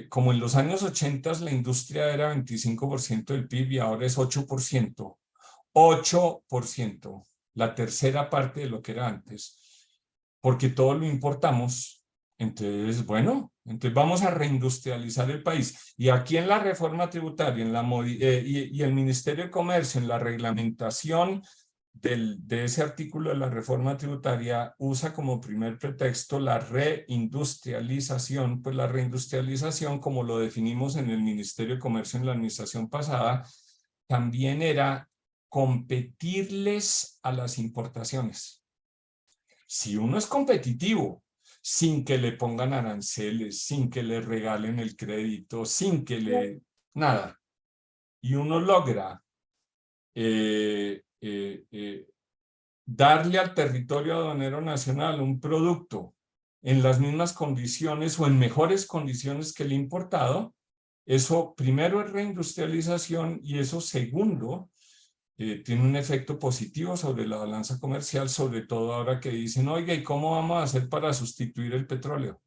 [SPEAKER 2] como en los años 80 la industria era 25% del PIB y ahora es 8%. 8%, la tercera parte de lo que era antes, porque todo lo importamos. Entonces, bueno, entonces vamos a reindustrializar el país. Y aquí en la reforma tributaria y el Ministerio de Comercio, en la reglamentación de ese artículo de la reforma tributaria, usa como primer pretexto la reindustrialización. Pues la reindustrialización, como lo definimos en el Ministerio de Comercio en la administración pasada, también era competirles a las importaciones. Si uno es competitivo, sin que le pongan aranceles, sin que le regalen el crédito, sin que le... nada, y uno logra darle al territorio aduanero nacional un producto en las mismas condiciones o en mejores condiciones que el importado, eso primero es reindustrialización y eso segundo tiene un efecto positivo sobre la balanza comercial, sobre todo ahora que dicen, oiga, ¿y cómo vamos a hacer para sustituir el petróleo?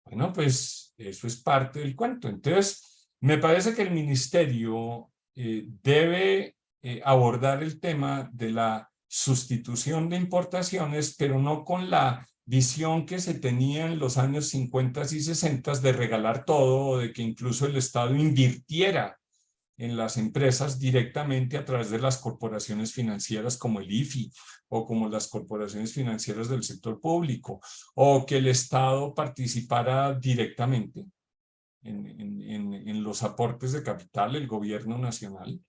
[SPEAKER 2] Bueno, pues eso es parte del cuento. Entonces, me parece que el ministerio debe abordar el tema de la sustitución de importaciones, pero no con la visión que se tenía en los años 50 y 60 de regalar todo o de que incluso el Estado invirtiera en las empresas directamente a través de las corporaciones financieras como el IFI o como las corporaciones financieras del sector público, o que el Estado participara directamente en los aportes de capital, el gobierno nacional,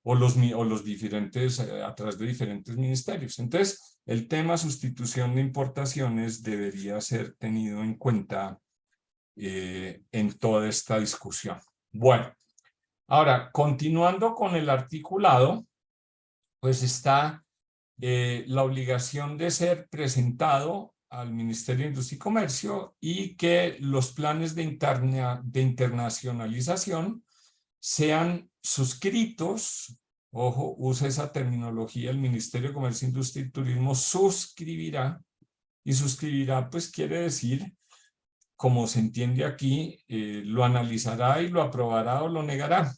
[SPEAKER 2] o los diferentes, a través de diferentes ministerios. Entonces, el tema sustitución de importaciones debería ser tenido en cuenta en toda esta discusión. Bueno. Ahora, continuando con el articulado, pues está la obligación de ser presentado al Ministerio de Industria y Comercio y que los planes de internacionalización sean suscritos, ojo, usa esa terminología, el Ministerio de Comercio, Industria y Turismo suscribirá, y suscribirá pues quiere decir, como se entiende aquí, lo analizará y lo aprobará o lo negará.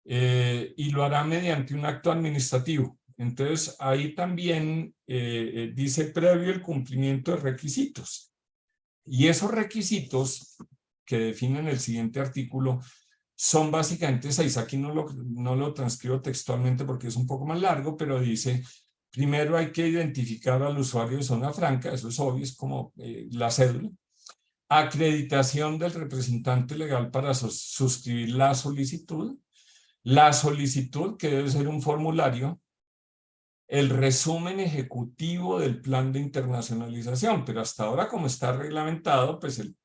[SPEAKER 2] Y lo hará mediante un acto administrativo. Entonces, ahí también dice previo el cumplimiento de requisitos. Y esos requisitos que definen el siguiente artículo son básicamente seis. Aquí no lo transcribo textualmente porque es un poco más largo, pero dice, primero hay que identificar al usuario de zona franca, eso es obvio, es como la cédula. Acreditación del representante legal para suscribir la solicitud. La solicitud, que debe ser un formulario, el resumen ejecutivo del plan de internacionalización, pero hasta ahora como está reglamentado, pues el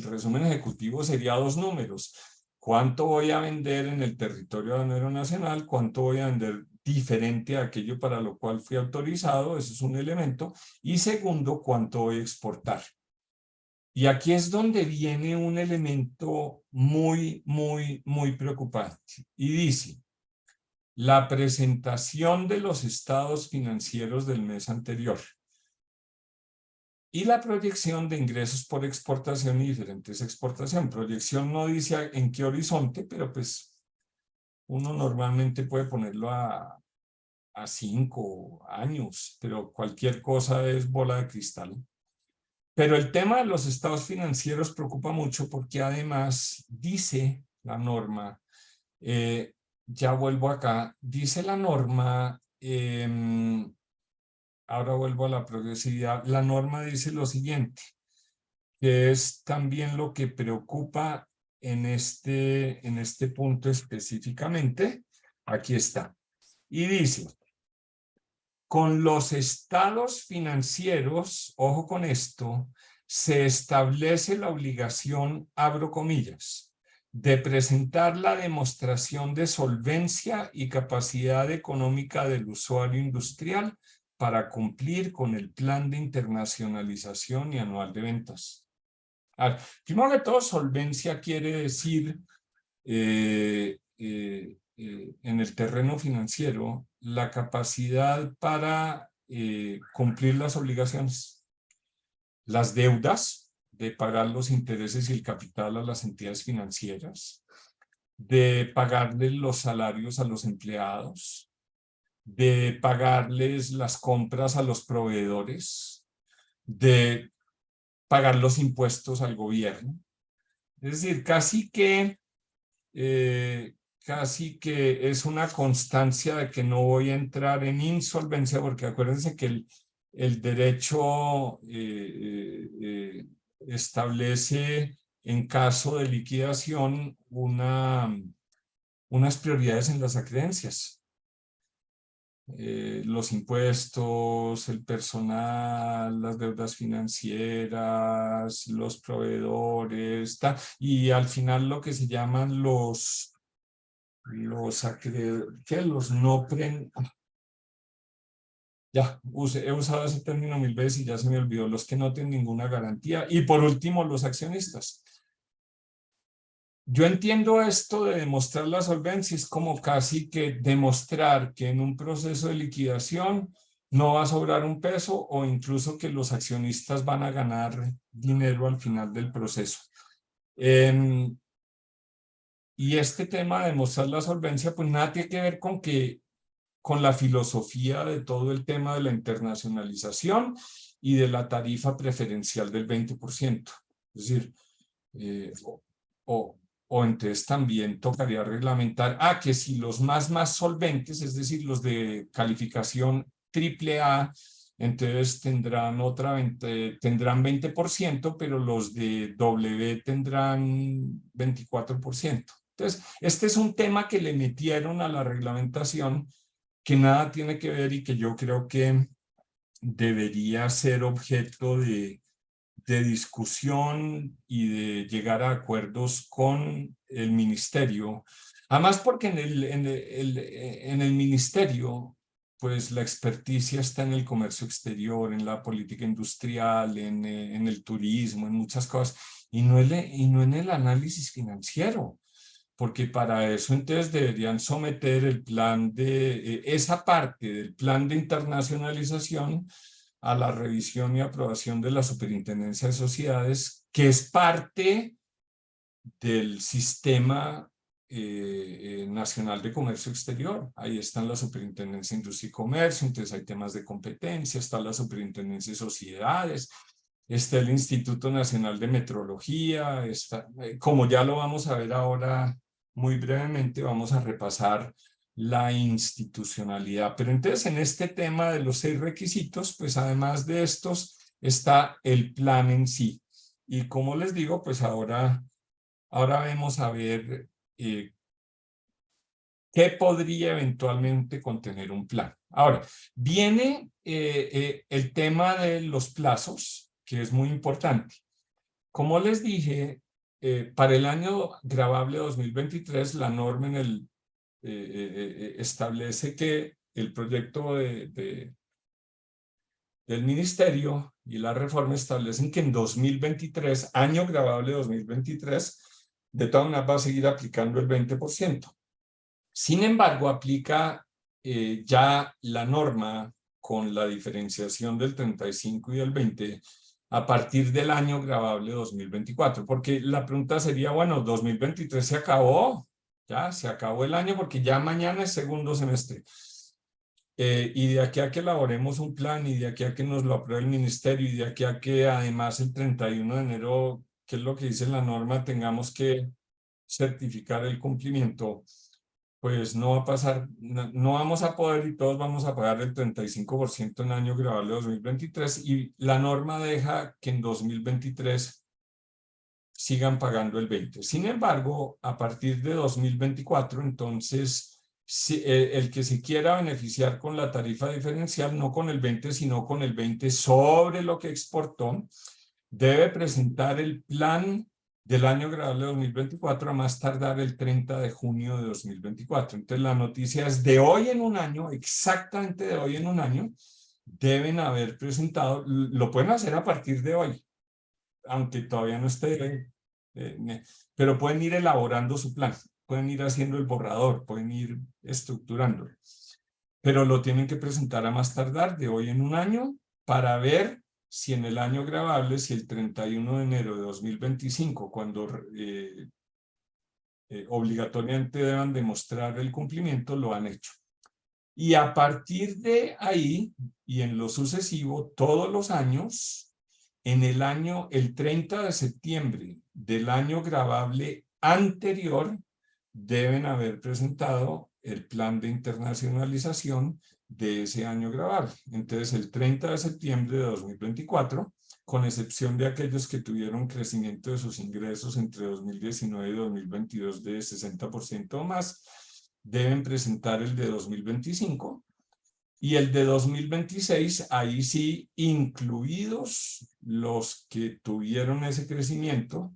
[SPEAKER 2] resumen ejecutivo sería 2 números. ¿Cuánto voy a vender en el territorio aduanero nacional? ¿Cuánto voy a vender diferente a aquello para lo cual fui autorizado? Eso es un elemento. Y segundo, ¿cuánto voy a exportar? Y aquí es donde viene un elemento muy, muy, muy preocupante. Y dice, la presentación de los estados financieros del mes anterior y la proyección de ingresos por exportación y diferentes exportación. Proyección no dice en qué horizonte, pero pues uno normalmente puede ponerlo a 5 años, pero cualquier cosa es bola de cristal. Pero el tema de los estados financieros preocupa mucho porque además dice la norma, ya vuelvo acá, dice la norma, ahora vuelvo a la progresividad, la norma dice lo siguiente, que es también lo que preocupa en este punto específicamente, aquí está, y dice, Con los estados financieros, ojo con esto, se establece la obligación, abro comillas, de presentar la demostración de solvencia y capacidad económica del usuario industrial para cumplir con el plan de internacionalización y anual de ventas. Primero que todo, solvencia quiere decir en el terreno financiero la capacidad para cumplir las obligaciones, las deudas, de pagar los intereses y el capital a las entidades financieras, de pagarles los salarios a los empleados, de pagarles las compras a los proveedores, de pagar los impuestos al gobierno. Es decir, casi que es una constancia de que no voy a entrar en insolvencia, porque acuérdense que el derecho establece en caso de liquidación unas prioridades en las acreencias. Los impuestos, el personal, las deudas financieras, los proveedores, y al final lo que se llaman los no ya, he usado ese término 1000 veces y ya se me olvidó, los que no tienen ninguna garantía, y por último los accionistas. Yo entiendo esto de demostrar la solvencia, es como casi que demostrar que en un proceso de liquidación no va a sobrar un peso o incluso que los accionistas van a ganar dinero al final del proceso. Y este tema de demostrar la solvencia, pues nada tiene que ver con la filosofía de todo el tema de la internacionalización y de la tarifa preferencial del 20%. Es decir, o entonces también tocaría reglamentar, que si los más solventes, es decir, los de calificación AAA, entonces tendrán 20%, pero los de W tendrán 24%. Entonces, este es un tema que le metieron a la reglamentación que nada tiene que ver y que yo creo que debería ser objeto de discusión y de llegar a acuerdos con el ministerio. Además, porque en el ministerio, pues la experticia está en el comercio exterior, en la política industrial, en el turismo, en muchas cosas, y no en el análisis financiero. Porque para eso entonces deberían someter el plan esa parte del plan de internacionalización a la revisión y aprobación de la Superintendencia de Sociedades, que es parte del Sistema Nacional de Comercio Exterior. Ahí están la Superintendencia de Industria y Comercio, entonces hay temas de competencia, está la Superintendencia de Sociedades, está el Instituto Nacional de Metrología, como ya lo vamos a ver ahora muy brevemente, vamos a repasar la institucionalidad. Pero entonces en este tema de los 6 requisitos, pues además de estos está el plan en sí. Y como les digo, pues ahora vamos a ver qué podría eventualmente contener un plan. Ahora, viene el tema de los plazos, que es muy importante. Como les dije, para el año gravable 2023, la norma establece que el proyecto del ministerio y la reforma establecen que en 2023, año gravable 2023, de todas maneras va a seguir aplicando el 20%. Sin embargo, aplica ya la norma con la diferenciación del 35 y del 20 a partir del año gravable 2024, porque la pregunta sería, bueno, 2023 se acabó, ya se acabó el año porque ya mañana es segundo semestre. Y de aquí a que elaboremos un plan y de aquí a que nos lo apruebe el ministerio y de aquí a que además el 31 de enero, que es lo que dice la norma, tengamos que certificar el cumplimiento, pues no va a pasar, no vamos a poder y todos vamos a pagar el 35% en año gravable 2023 y la norma deja que en 2023 sigan pagando el 20%. Sin embargo, a partir de 2024, entonces el que se quiera beneficiar con la tarifa diferencial, no con el 20, sino con el 20 sobre lo que exportó, debe presentar el plan del año grabable 2024 a más tardar el 30 de junio de 2024. Entonces la noticia es de hoy en un año, exactamente de hoy en un año, deben haber presentado, lo pueden hacer a partir de hoy, aunque todavía no esté, pero pueden ir elaborando su plan, pueden ir haciendo el borrador, pueden ir estructurándolo, pero lo tienen que presentar a más tardar de hoy en un año para ver si en el año gravable, si el 31 de enero de 2025, cuando obligatoriamente deban demostrar el cumplimiento, lo han hecho. Y a partir de ahí, y en lo sucesivo, todos los años, en el 30 de septiembre del año gravable anterior, deben haber presentado el plan de internacionalización de ese año gravable. Entonces, el 30 de septiembre de 2024, con excepción de aquellos que tuvieron crecimiento de sus ingresos entre 2019 y 2022 de 60% o más, deben presentar el de 2025 y el de 2026, ahí sí, incluidos los que tuvieron ese crecimiento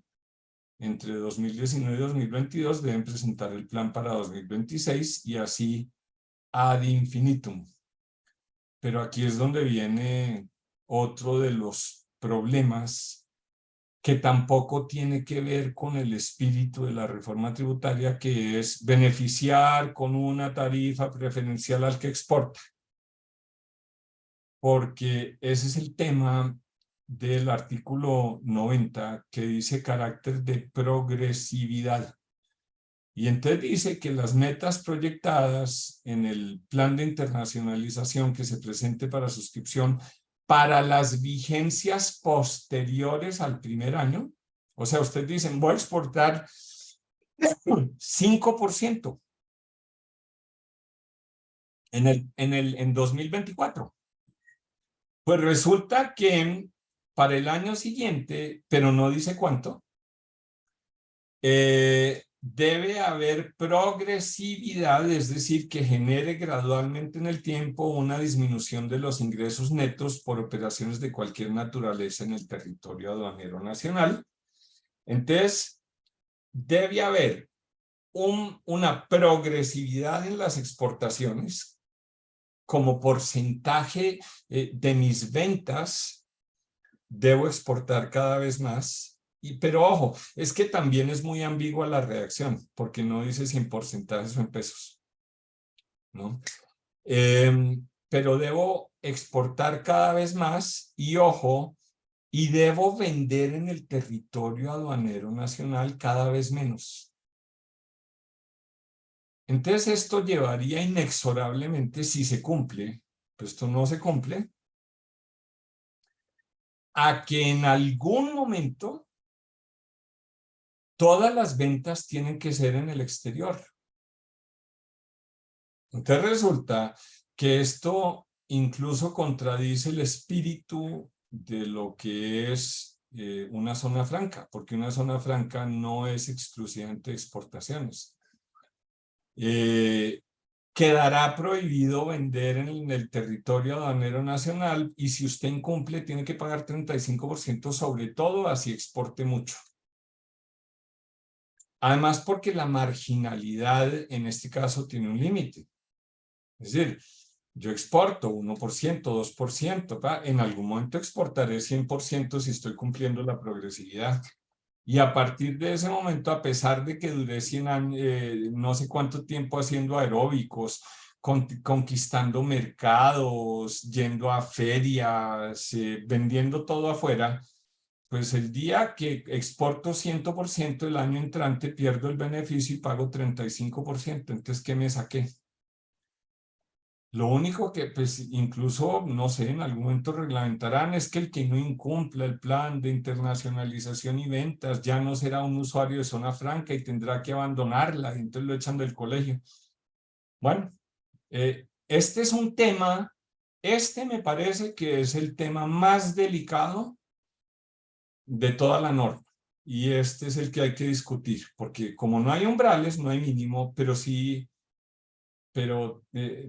[SPEAKER 2] entre 2019 y 2022, deben presentar el plan para 2026 y así ad infinitum. Pero aquí es donde viene otro de los problemas que tampoco tiene que ver con el espíritu de la reforma tributaria, que es beneficiar con una tarifa preferencial al que exporta. Porque ese es el tema del artículo 90, que dice carácter de progresividad. Y entonces dice que las metas proyectadas en el plan de internacionalización que se presente para suscripción para las vigencias posteriores al primer año, o sea, ustedes dicen, voy a exportar 5% en 2024. Pues resulta que para el año siguiente, pero no dice cuánto, debe haber progresividad, es decir, que genere gradualmente en el tiempo una disminución de los ingresos netos por operaciones de cualquier naturaleza en el territorio aduanero nacional. Entonces, debe haber una progresividad en las exportaciones como porcentaje de mis ventas. Debo exportar cada vez más. Pero ojo, es que también es muy ambigua la redacción, porque no dice si en porcentajes o en pesos, ¿no? Pero debo exportar cada vez más y ojo, y debo vender en el territorio aduanero nacional cada vez menos. Entonces esto llevaría inexorablemente, si se cumple, pues esto no se cumple, a que en algún momento todas las ventas tienen que ser en el exterior. Entonces resulta que esto incluso contradice el espíritu de lo que es una zona franca, porque una zona franca no es exclusivamente exportaciones. Quedará prohibido vender en el territorio aduanero nacional y si usted incumple tiene que pagar 35% sobre todo así exporte mucho. Además porque la marginalidad en este caso tiene un límite. Es decir, yo exporto 1%, 2%, en algún momento exportaré 100% si estoy cumpliendo la progresividad. Y a partir de ese momento, a pesar de que duré 100 años, no sé cuánto tiempo haciendo aeróbicos, conquistando mercados, yendo a ferias, vendiendo todo afuera, pues el día que exporto 100% el año entrante pierdo el beneficio y pago 35%. Entonces, ¿qué me saqué? Lo único que, pues, incluso, no sé, en algún momento reglamentarán es que el que no incumpla el plan de internacionalización y ventas ya no será un usuario de zona franca y tendrá que abandonarla, y entonces lo echan del colegio. Bueno, este es un tema, este me parece que es el tema más delicado de toda la norma. Y este es el que hay que discutir, porque como no hay umbrales, no hay mínimo, pero sí pero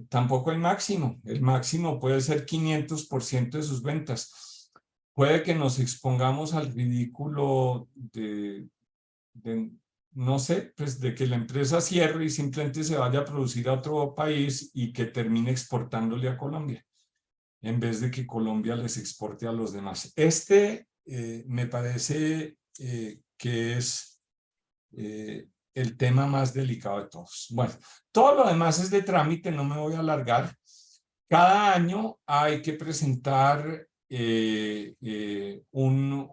[SPEAKER 2] tampoco el máximo. El máximo puede ser 500% de sus ventas. Puede que nos expongamos al ridículo de, no sé, pues de que la empresa cierre y simplemente se vaya a producir a otro país y que termine exportándole a Colombia, en vez de que Colombia les exporte a los demás. Me parece que es el tema más delicado de todos. Bueno, todo lo demás es de trámite, no me voy a alargar. Cada año hay que presentar un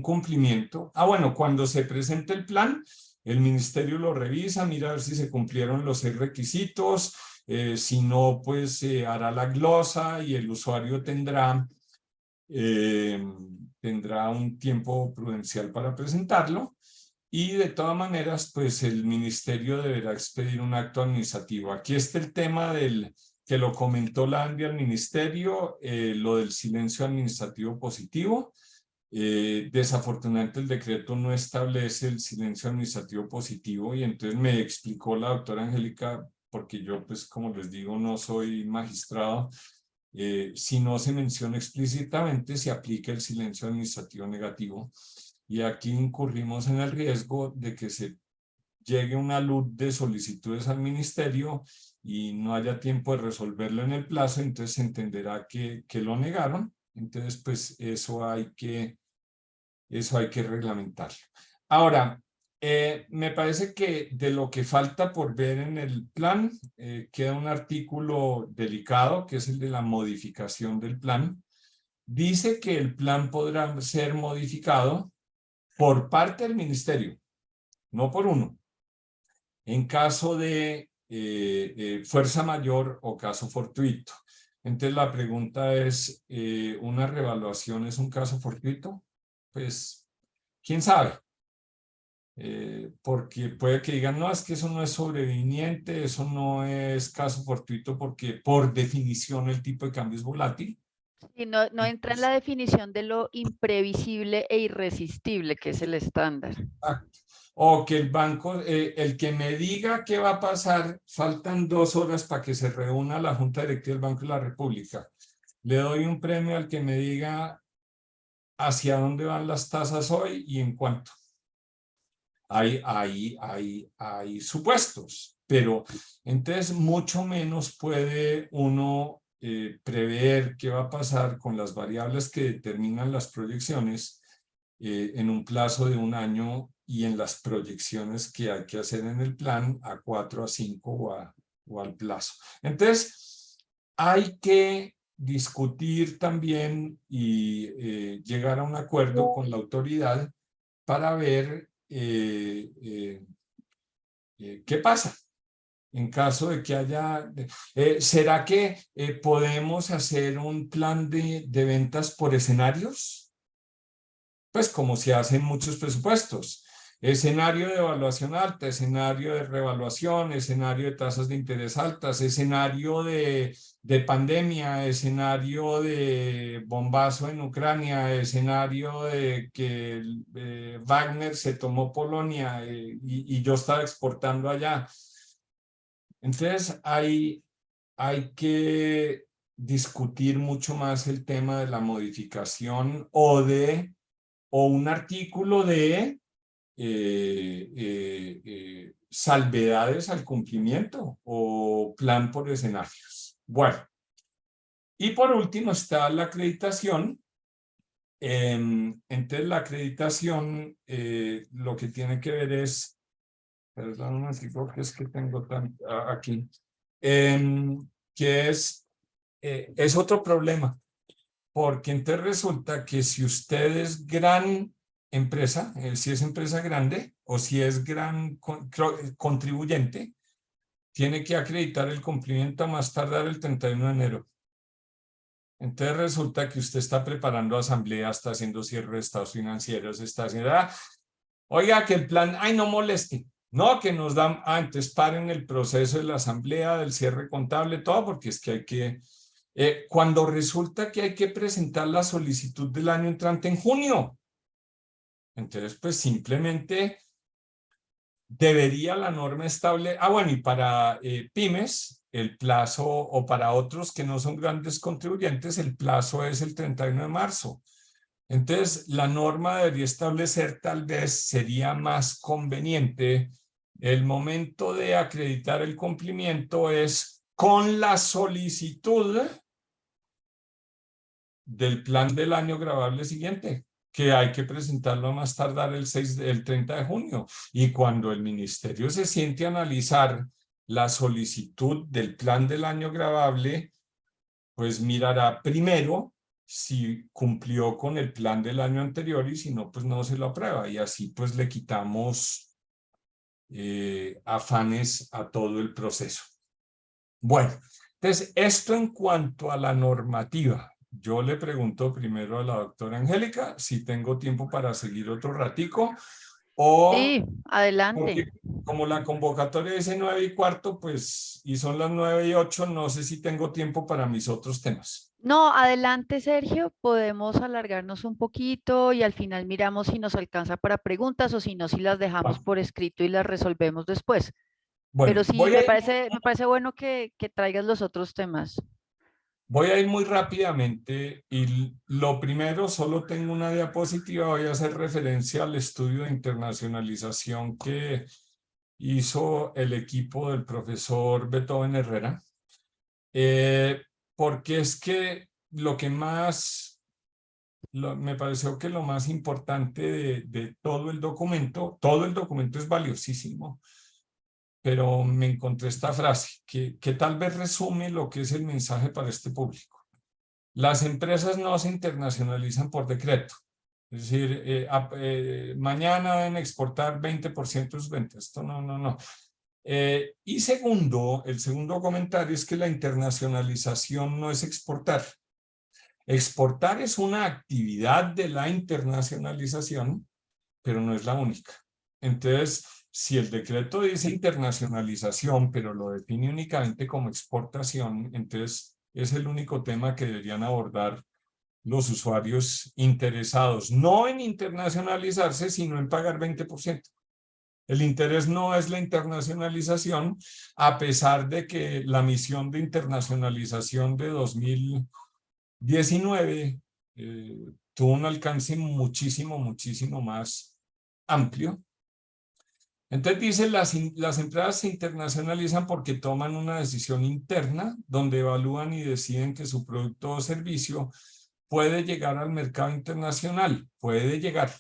[SPEAKER 2] cumplimiento. Bueno, cuando se presente el plan, el ministerio lo revisa, mira a ver si se cumplieron los 6 requisitos, si no, pues hará la glosa y el usuario tendrá un tiempo prudencial para presentarlo. Y de todas maneras, pues el ministerio deberá expedir un acto administrativo. Aquí está el tema que lo comentó la ANDI al ministerio, lo del silencio administrativo positivo. Desafortunadamente el decreto no establece el silencio administrativo positivo y entonces me explicó la doctora Angélica, porque yo pues como les digo no soy magistrado, si no se menciona explícitamente se aplica el silencio administrativo negativo y aquí incurrimos en el riesgo de que se llegue una luz de solicitudes al ministerio y no haya tiempo de resolverlo en el plazo, entonces se entenderá que lo negaron, entonces pues eso hay que reglamentarlo. Ahora, me parece que de lo que falta por ver en el plan, queda un artículo delicado, que es el de la modificación del plan. Dice que el plan podrá ser modificado por parte del ministerio, no por uno, en caso de fuerza mayor o caso fortuito. Entonces la pregunta es, ¿una revaluación es un caso fortuito? Pues, ¿quién sabe? Porque puede que digan, no, es que eso no es sobreviniente, eso no es caso fortuito porque por definición el tipo de cambio es volátil.
[SPEAKER 1] Y no entra en la definición de lo imprevisible e irresistible, que es el estándar.
[SPEAKER 2] O que el banco, el que me diga qué va a pasar, faltan 2 horas para que se reúna la Junta Directiva del Banco de la República. Le doy un premio al que me diga hacia dónde van las tasas hoy y en cuánto. Hay supuestos, pero entonces mucho menos puede uno prever qué va a pasar con las variables que determinan las proyecciones en un plazo de 1 año y en las proyecciones que hay que hacer en el plan a 4, a 5 o al plazo. Entonces, hay que discutir también y llegar a un acuerdo con la autoridad para ver qué pasa en caso de que haya. ¿Será que podemos hacer un plan de ventas por escenarios? Pues como se hacen muchos presupuestos. Escenario de evaluación alta, escenario de revaluación, escenario de tasas de interés altas, escenario de pandemia, escenario de bombazo en Ucrania, escenario de que Wagner se tomó Polonia y yo estaba exportando allá. Entonces hay que discutir mucho más el tema de la modificación o un artículo de salvedades al cumplimiento o plan por escenarios. Bueno, y por último está la acreditación. Entonces la acreditación lo que tiene que ver es, perdón, que es que tengo aquí, que es otro problema, porque entonces resulta que si usted es gran empresa, si es empresa grande o si es gran contribuyente, tiene que acreditar el cumplimiento a más tardar el 31 de enero. Entonces resulta que usted está preparando asamblea, está haciendo cierre de estados financieros, está haciendo, oiga, que el plan, ay, no moleste, no, que nos dan, entonces paren el proceso de la asamblea, del cierre contable, todo, porque es que hay que, cuando resulta que hay que presentar la solicitud del año entrante en junio. Entonces, pues simplemente debería la norma estable, bueno, y para pymes, el plazo, o para otros que no son grandes contribuyentes, el plazo es el 31 de marzo. Entonces, la norma debería establecer, tal vez sería más conveniente, el momento de acreditar el cumplimiento es con la solicitud del plan del año gravable siguiente, que hay que presentarlo a más tardar el 30 de junio. Y cuando el ministerio se siente a analizar la solicitud del plan del año gravable, pues mirará primero si cumplió con el plan del año anterior, y si no, pues no se lo aprueba. Y así pues le quitamos afanes a todo el proceso. Bueno, entonces esto en cuanto a la normativa. Yo le pregunto primero a la doctora Angélica si tengo tiempo para seguir otro ratico, o
[SPEAKER 1] Sí, adelante.
[SPEAKER 2] porque como la convocatoria dice 9:15, pues, y son las 9:08, no sé si tengo tiempo para mis otros temas.
[SPEAKER 1] No, adelante, Sergio. Podemos alargarnos un poquito y al final miramos si nos alcanza para preguntas o si no, si las dejamos
[SPEAKER 2] Bueno,
[SPEAKER 1] por escrito y las resolvemos después. Pero
[SPEAKER 2] bueno,
[SPEAKER 1] sí, me parece bueno que traigas los otros temas.
[SPEAKER 2] voy a ir muy rápidamente, y lo primero, solo tengo una diapositiva. Voy a hacer referencia al estudio de internacionalización que hizo el equipo del profesor Beethoven Herrera, porque es que lo que más, me pareció que lo más importante de todo el documento es valiosísimo, pero me encontré esta frase que tal vez resume lo que es el mensaje para este público. Las empresas no se internacionalizan por decreto. Es decir, mañana deben exportar 20% de sus ventas. Esto no, no, no. Y segundo, el segundo comentario es que la internacionalización no es exportar. Exportar es una actividad de la internacionalización, pero no es la única. Entonces, si el decreto dice internacionalización, pero lo define únicamente como exportación, entonces es el único tema que deberían abordar los usuarios interesados, no en internacionalizarse, sino en pagar 20%. El interés no es la internacionalización, a pesar de que la misión de internacionalización de 2019 tuvo un alcance muchísimo, muchísimo más amplio. Entonces dice, las empresas se internacionalizan porque toman una decisión interna, donde evalúan y deciden que su producto o servicio puede llegar al mercado internacional, puede llegar.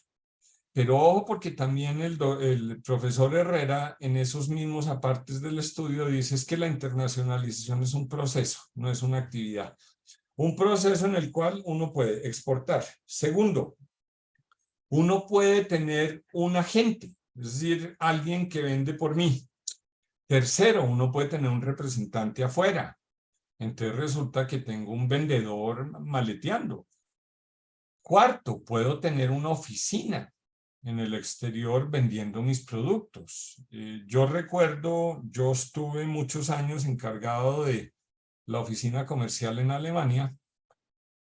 [SPEAKER 2] Pero ojo, porque también el profesor Herrera, en esos mismos apartes del estudio, dice es que la internacionalización es un proceso, no es una actividad. Un proceso en el cual uno puede exportar. Segundo, uno puede tener un agente, es decir, alguien que vende por mí. Tercero, uno puede tener un representante afuera. Entonces resulta que tengo un vendedor maleteando. Cuarto, puedo tener una oficina en el exterior vendiendo mis productos. Yo recuerdo, yo estuve muchos años encargado de la oficina comercial en Alemania,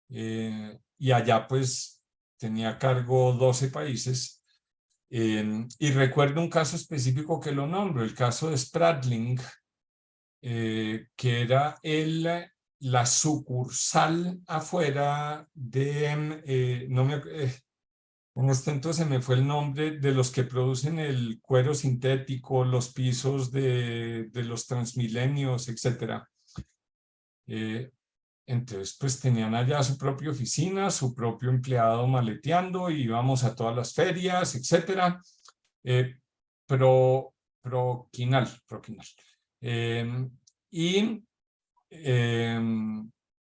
[SPEAKER 2] y allá pues tenía a cargo 12 países, y recuerdo un caso específico que lo nombro, el caso de Spratling, que era la sucursal afuera de, en este entonces se me fue el nombre, de los que producen el cuero sintético, los pisos de los Transmilenios, etcétera. Entonces, pues tenían allá su propia oficina, su propio empleado maleteando, y íbamos a todas las ferias, etcétera. Eh, Proquinal. Eh, y, eh,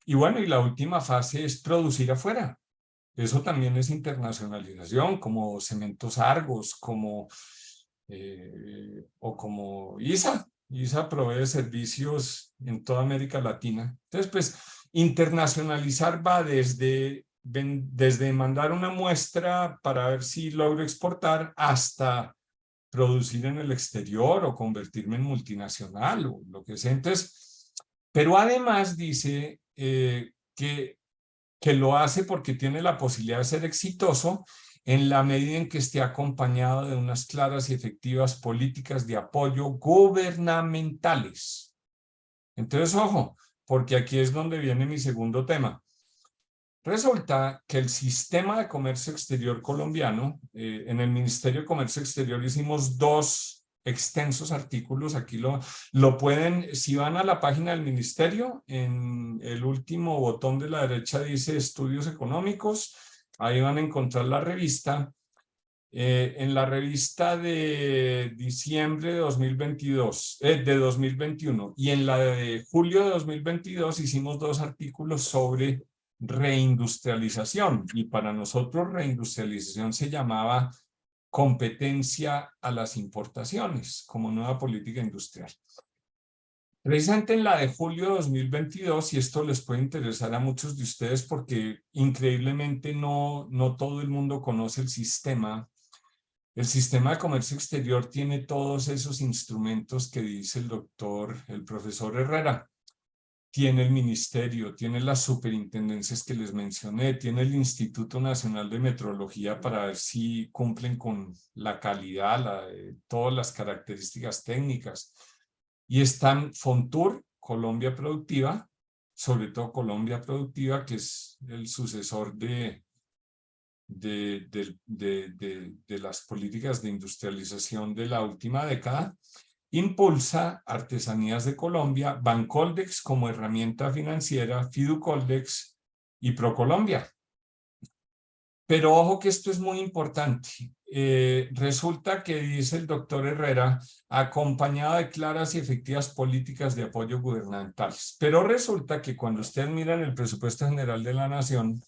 [SPEAKER 2] y bueno, y la última fase es producir afuera. Eso también es internacionalización, como Cementos Argos, o como ISA. ISA provee servicios en toda América Latina. Entonces, pues, internacionalizar va desde mandar una muestra para ver si logro exportar, hasta producir en el exterior o convertirme en multinacional o lo que sea. Entonces, pero además dice que lo hace porque tiene la posibilidad de ser exitoso en la medida en que esté acompañado de unas claras y efectivas políticas de apoyo gubernamentales. Entonces, ojo, porque aquí es donde viene mi segundo tema. Resulta que el sistema de comercio exterior colombiano, en el Ministerio de Comercio Exterior hicimos 2 extensos artículos, aquí lo pueden, si van a la página del ministerio, en el último botón de la derecha dice estudios económicos, ahí van a encontrar la revista. En la revista de diciembre de 2022, de 2021 y en la de julio de 2022 hicimos 2 artículos sobre reindustrialización, y para nosotros reindustrialización se llamaba competencia a las importaciones como nueva política industrial. Precisamente en la de julio de 2022, y esto les puede interesar a muchos de ustedes porque increíblemente no todo el mundo conoce el sistema. El sistema de comercio exterior tiene todos esos instrumentos que dice el profesor Herrera. Tiene el ministerio, tiene las superintendencias que les mencioné, tiene el Instituto Nacional de Metrología para ver si cumplen con la calidad, todas las características técnicas. Y están Fontur, Colombia Productiva, sobre todo Colombia Productiva, que es el sucesor de las políticas de industrialización de la última década. Impulsa Artesanías de Colombia, Bancoldex como herramienta financiera, Fiducoldex y Procolombia. Pero ojo que esto es muy importante. Resulta que dice el doctor Herrera, acompañado de claras y efectivas políticas de apoyo gubernamentales. Pero resulta que cuando ustedes miran el presupuesto general de la Nación,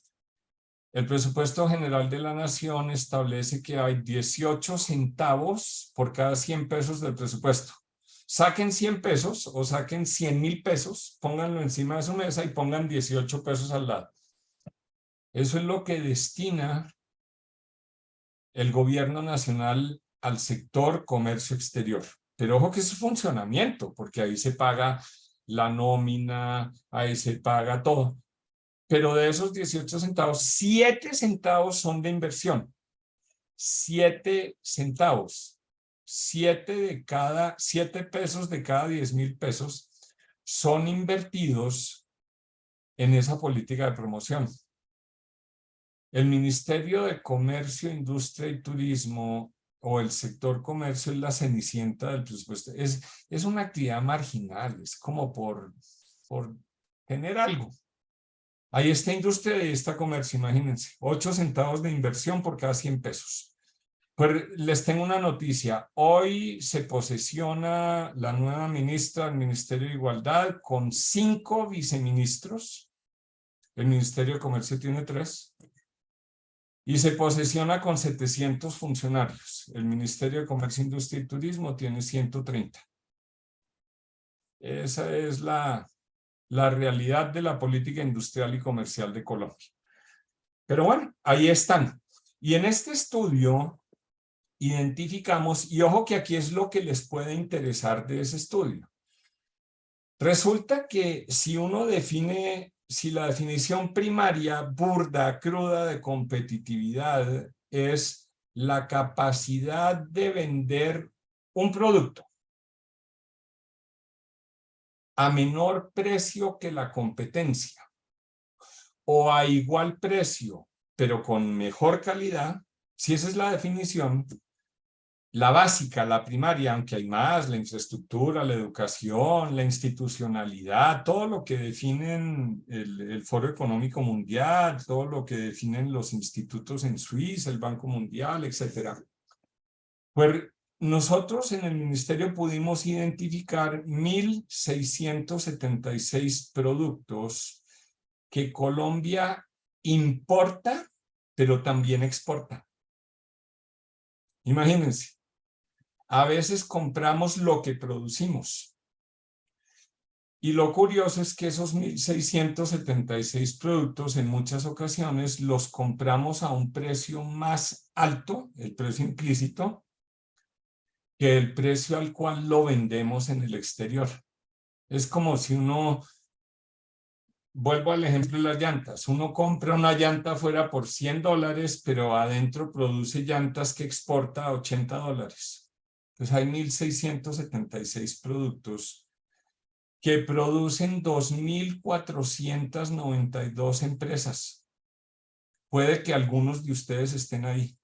[SPEAKER 2] el presupuesto general de la Nación establece que hay 18 centavos por cada 100 pesos del presupuesto. Saquen 100 pesos o saquen 100.000 pesos, pónganlo encima de su mesa y pongan 18 pesos al lado. Eso es lo que destina el gobierno nacional al sector comercio exterior. Pero ojo que es funcionamiento, porque ahí se paga la nómina, ahí se paga todo. Pero de esos 18 centavos, 7 centavos son de inversión. 7 centavos. 7 pesos de cada 10.000 pesos son invertidos en esa política de promoción. El Ministerio de Comercio, Industria y Turismo o el sector comercio es la cenicienta del presupuesto. Es una actividad marginal, es como por tener algo. Ahí está industria y ahí está comercio, imagínense. 8 centavos de inversión por cada 100 pesos. Pues les tengo una noticia. Hoy se posesiona la nueva ministra del Ministerio de Igualdad con 5 viceministros. El Ministerio de Comercio tiene 3. Y se posesiona con 700 funcionarios. El Ministerio de Comercio, Industria y Turismo tiene 130. Esa es la realidad de la política industrial y comercial de Colombia. Pero bueno, ahí están. Y en este estudio identificamos, y ojo que aquí es lo que les puede interesar de ese estudio. Resulta que si uno define, si la definición primaria, burda, cruda de competitividad es la capacidad de vender un producto a menor precio que la competencia o a igual precio, pero con mejor calidad, si esa es la definición, la básica, la primaria, aunque hay más, la infraestructura, la educación, la institucionalidad, todo lo que definen el Foro Económico Mundial, todo lo que definen los institutos en Suiza, el Banco Mundial, etc. Pues nosotros en el ministerio pudimos identificar 1.676 productos que Colombia importa, pero también exporta. Imagínense. A veces compramos lo que producimos. Y lo curioso es que esos 1.676 productos en muchas ocasiones los compramos a un precio más alto, el precio implícito, que el precio al cual lo vendemos en el exterior. Es como si uno vuelvo al ejemplo de las llantas. Uno compra una llanta afuera por $100, pero adentro produce llantas que exporta a $80. Entonces hay 1.676 productos que producen 2.492 empresas. Puede que algunos de ustedes estén ahí.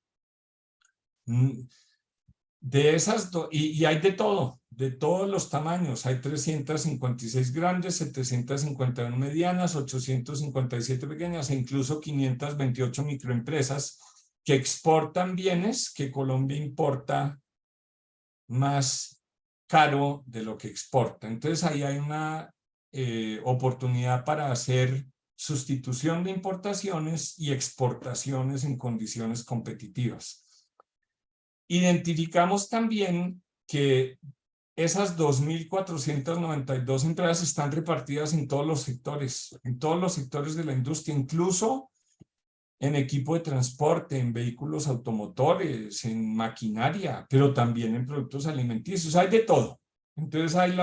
[SPEAKER 2] De esas, y hay de todo, de todos los tamaños. Hay 356 grandes, 751 medianas, 857 pequeñas e incluso 528 microempresas que exportan bienes que Colombia importa más caro de lo que exporta. Entonces ahí hay una oportunidad para hacer sustitución de importaciones y exportaciones en condiciones competitivas. Identificamos también que esas 2.492 empresas están repartidas en todos los sectores de la industria, incluso en equipo de transporte, en vehículos automotores, en maquinaria, pero también en productos alimenticios. Hay de todo. Entonces hay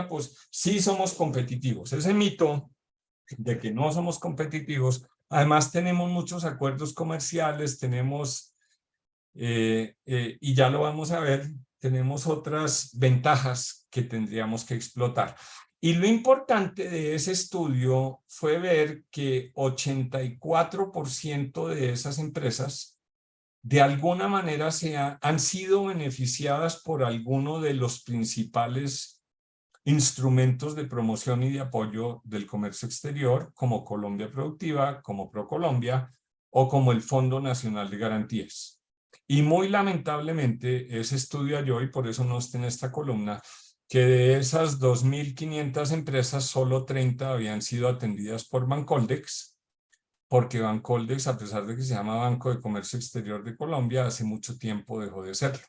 [SPEAKER 2] sí somos competitivos. Ese mito de que no somos competitivos, además tenemos muchos acuerdos comerciales, tenemos y ya lo vamos a ver, tenemos otras ventajas que tendríamos que explotar. Y lo importante de ese estudio fue ver que 84% de esas empresas de alguna manera han sido beneficiadas por alguno de los principales instrumentos de promoción y de apoyo del comercio exterior, como Colombia Productiva, como ProColombia o como el Fondo Nacional de Garantías. Y muy lamentablemente ese estudio halló, y por eso no está en esta columna, que de esas 2.500 empresas, solo 30 habían sido atendidas por Bancoldex, porque Bancoldex, a pesar de que se llama Banco de Comercio Exterior de Colombia, hace mucho tiempo dejó de serlo.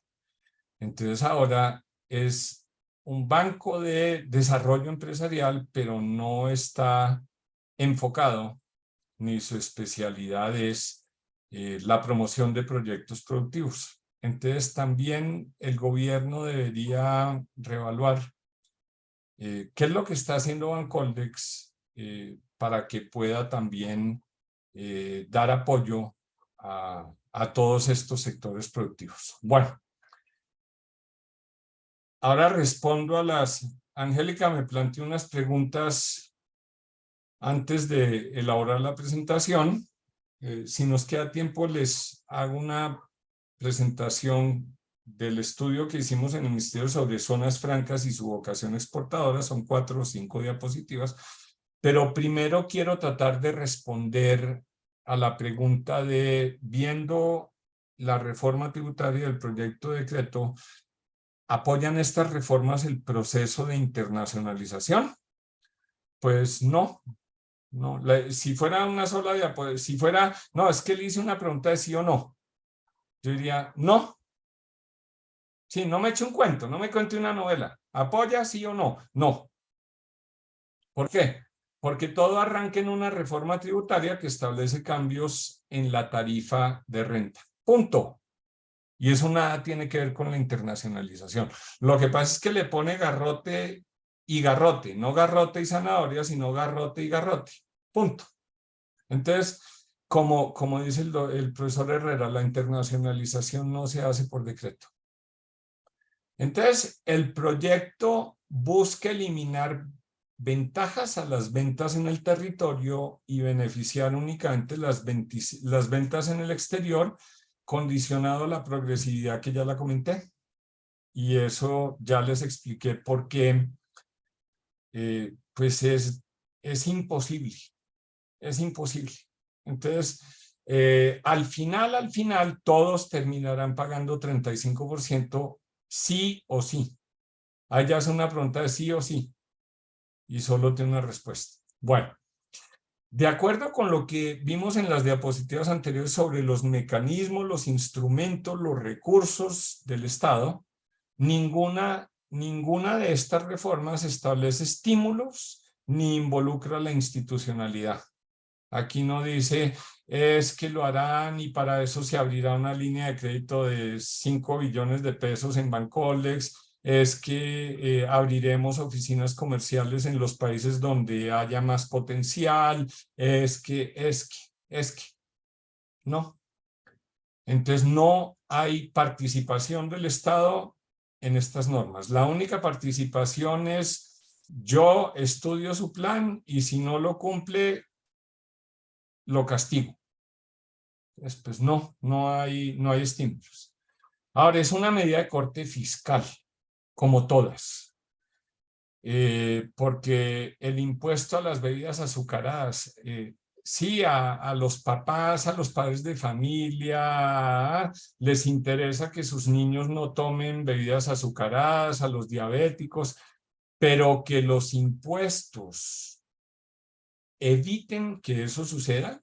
[SPEAKER 2] Entonces ahora es un banco de desarrollo empresarial, pero no está enfocado, ni su especialidad es la promoción de proyectos productivos. Entonces también el gobierno debería reevaluar qué es lo que está haciendo Bancoldex para que pueda también dar apoyo a todos estos sectores productivos. Bueno, ahora respondo a Angélica me planteó unas preguntas antes de elaborar la presentación. Si nos queda tiempo, les hago una presentación del estudio que hicimos en el Ministerio sobre zonas francas y su vocación exportadora. Son 4 o 5 diapositivas. Pero primero quiero tratar de responder a la pregunta de, viendo la reforma tributaria del proyecto de decreto, ¿apoyan estas reformas el proceso de internacionalización? Pues no. No, si fuera una sola diapositiva, si fuera, no, es que le hice una pregunta de sí o no. Yo diría, no. Sí, no me eche un cuento, no me cuente una novela. ¿Apoya sí o no? No. ¿Por qué? Porque todo arranca en una reforma tributaria que establece cambios en la tarifa de renta. Punto. Y eso nada tiene que ver con la internacionalización. Lo que pasa es que le pone garrote y garrote, no garrote y zanahoria, sino garrote y garrote. Punto. Entonces, como dice el profesor Herrera, la internacionalización no se hace por decreto. Entonces, el proyecto busca eliminar ventajas a las ventas en el territorio y beneficiar únicamente las ventas en el exterior, condicionado a la progresividad que ya la comenté. Y eso ya les expliqué por qué, pues es imposible. Es imposible. Entonces, al final, todos terminarán pagando 35% sí o sí. Ahí ya es una pregunta de sí o sí. Y solo tiene una respuesta. Bueno, de acuerdo con lo que vimos en las diapositivas anteriores sobre los mecanismos, los instrumentos, los recursos del Estado, ninguna de estas reformas establece estímulos ni involucra la institucionalidad. Aquí no dice, es que lo harán y para eso se abrirá una línea de crédito de 5 billones de pesos en Bancoldex es que abriremos oficinas comerciales en los países donde haya más potencial, es que, no. Entonces no hay participación del Estado en estas normas. La única participación es yo estudio su plan y si no lo cumple, lo castigo. Entonces, pues no hay estímulos. Ahora, es una medida de corte fiscal, como todas. Porque el impuesto a las bebidas azucaradas, sí, a los papás, a los padres de familia, les interesa que sus niños no tomen bebidas azucaradas, a los diabéticos, pero que los impuestos eviten que eso suceda.